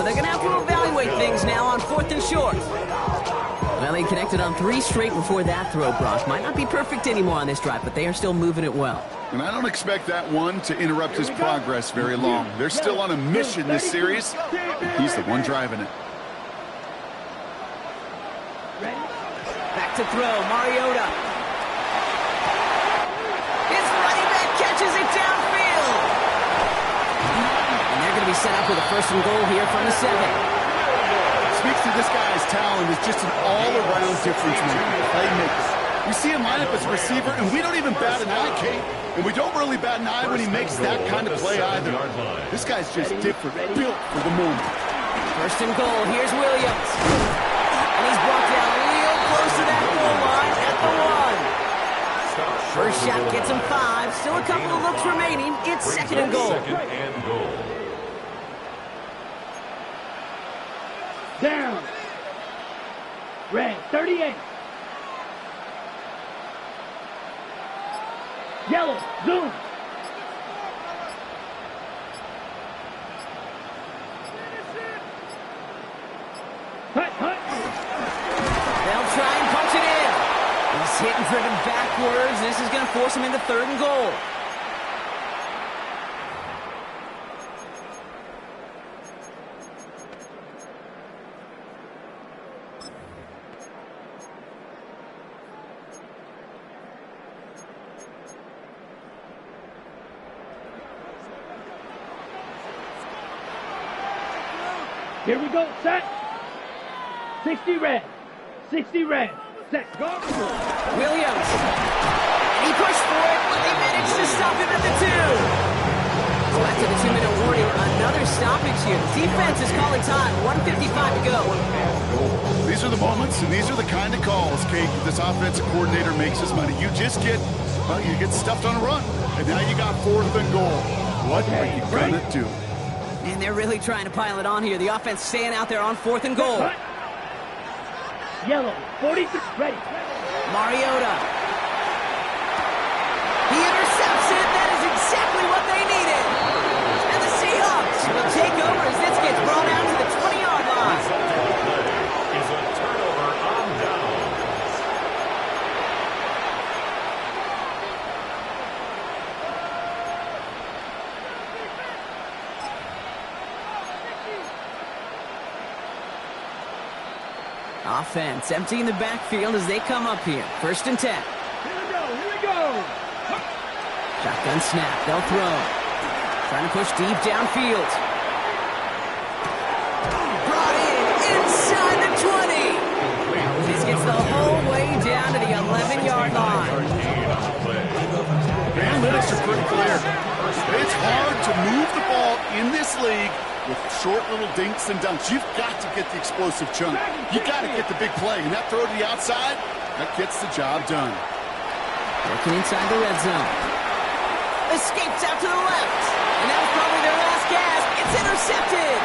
they're going to have to evaluate things now on 4th and short. Well, they connected on 3 straight before that throw, Brock. Might not be perfect anymore on this drive, but they are still moving it well. And I don't expect that one to interrupt his progress very long. They're still on a mission this series. He's the one driving it. Back to throw, Mariota. His running back catches it downfield. And they're going to be set up with a 1st and goal here from the 7. speaks to this guy's talent is just an all-around difference maker, playmaker. We see him line up as a receiver, and we don't even bat an eye, Kate. And we don't really bat an eye when he makes that kind of play either. This guy's just different, built for the moment. First and goal, here's Williams. And he's brought down real close to that goal line at the 1. First shot gets him 5. Still a couple of looks remaining. It's second and goal. Down. Red, 38. Yellow, zoom. Hut, hut. They'll try and punch it in. He's hit and driven backwards. This is going to force him into third and goal. Here we go, set. 60 red. 60 red. Set, go. Williams. He pushed for it, but they managed to stop him at the 2. So after the 2-minute warning, another stoppage here. Defense is calling time. 1:55 to go. These are the moments, and these are the kind of calls, Kate, that this offensive coordinator makes his money. You just get, well, you get stuffed on a run, and now you got 4th and goal. What are you going to do? And they're really trying to pile it on here. The offense staying out there on 4th and goal. Yellow, 43, ready. Mariota. He intercepts it. That is exactly what they needed. And the Seahawks will take over as this gets brought out to the 20-yard line. Is a turnover on down. Offense emptying the backfield as they come up here. 1st and 10. Here we go. Shotgun snap. They'll throw. Trying to push deep downfield. Brought in inside the 20. This gets the whole way down to the 11-yard line. The analytics are pretty clear. It's hard to move the ball in this league with short little dinks and dunks. You've got to get the explosive chunk. You've got to get the big play. And that throw to the outside, that gets the job done. Working inside the red zone. Escapes out to the left. And that was probably their last gasp. It's intercepted.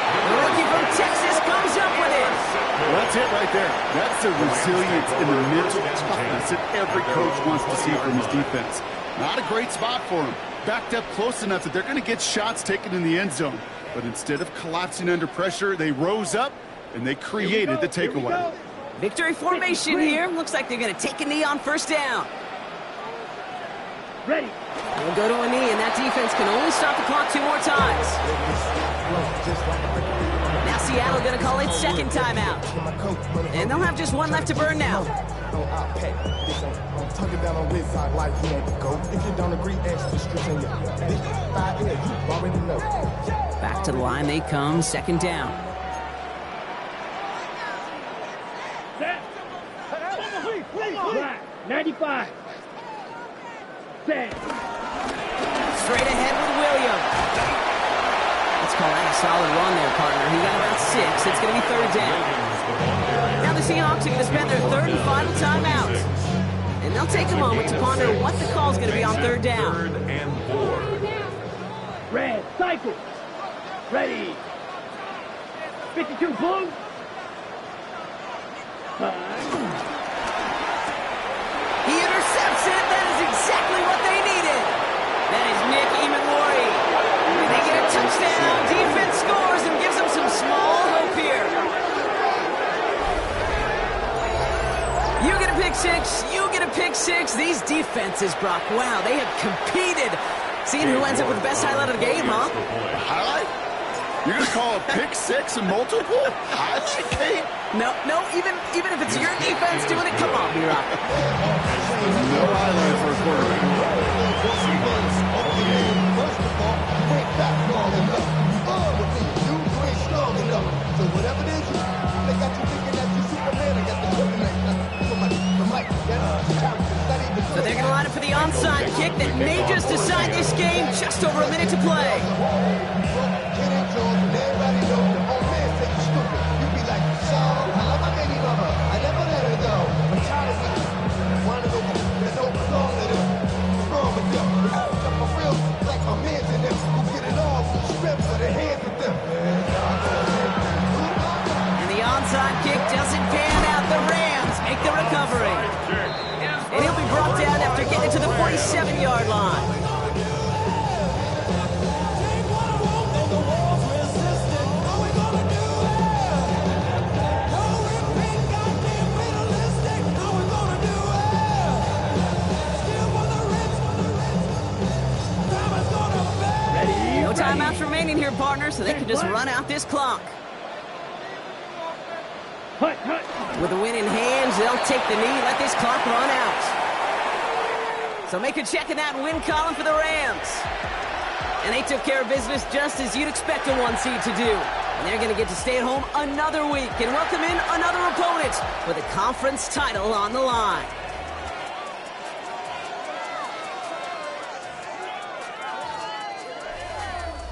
The rookie from Texas comes up with it. Well, that's it right there. That's the resilience and the mental toughness that every coach wants to see from his defense. Not a great spot for him. Backed up close enough that they're going to get shots taken in the end zone. But instead of collapsing under pressure, they rose up and they created the takeaway. Victory formation here. Looks like they're going to take a knee on 1st down. Ready. They'll go to a knee, and that defense can only stop the clock 2 more times. Now Seattle going to call its 2nd timeout. And they'll have just 1 left to burn now. Tugging down on his side like he had to go. If you don't agree, ask the streets in your you already know. Back to the line they come, 2nd down. Set. 95. Set. Straight ahead with Williams. Let's call that a solid run there, partner. He got about 6. It's going to be 3rd down. Now the Seahawks are going to spend their 3rd and final timeout. And they'll take a moment to ponder what the call is going to be on 3rd down. 3rd and 4. Red, cycle. Ready. 52 blue. He intercepts it. That is exactly what they needed. That is Nick Emmanwori. And they get a touchdown. Defense scores and gives them some small hope here. You get a pick 6. You get a pick 6. These defenses, Brock, wow, they have competed. Seeing who ends up with the best highlight of the game, huh? Highlight? You're going to call a pick 6 and multiple? Highlight, Kate? No, even if it's your defense doing it, come on, B-Rock. No highlight for a quarterback. So whatever it is, inside this game, just over a minute to play. And the onside kick doesn't pan out. The Rams make the recovery. And he'll be brought down after getting to the 47-yard line. No timeouts remaining here, partner, so they can just run out this clock. With the win in hand, they'll take the knee, let this clock run out. So make a check in that win column for the Rams. And they took care of business just as you'd expect a 1 seed to do. And they're going to get to stay at home another week and welcome in another opponent with a conference title on the line.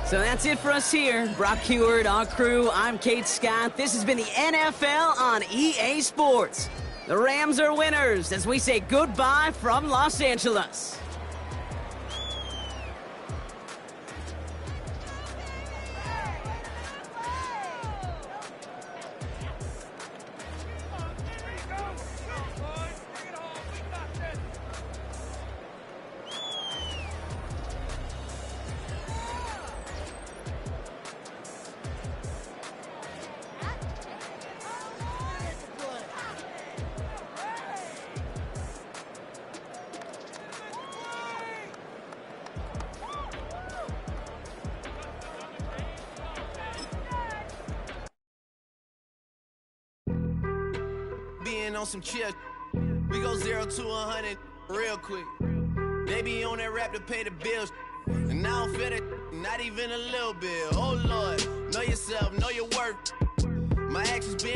So that's it for us here. Brock Huard, our crew, I'm Kate Scott. This has been the NFL on EA Sports. The Rams are winners as we say goodbye from Los Angeles. On some chill, we go 0 to 100 real quick. They be on that rap to pay the bills, and I don't feel it, not even a little bit. Oh Lord, know yourself, know your worth. My actions been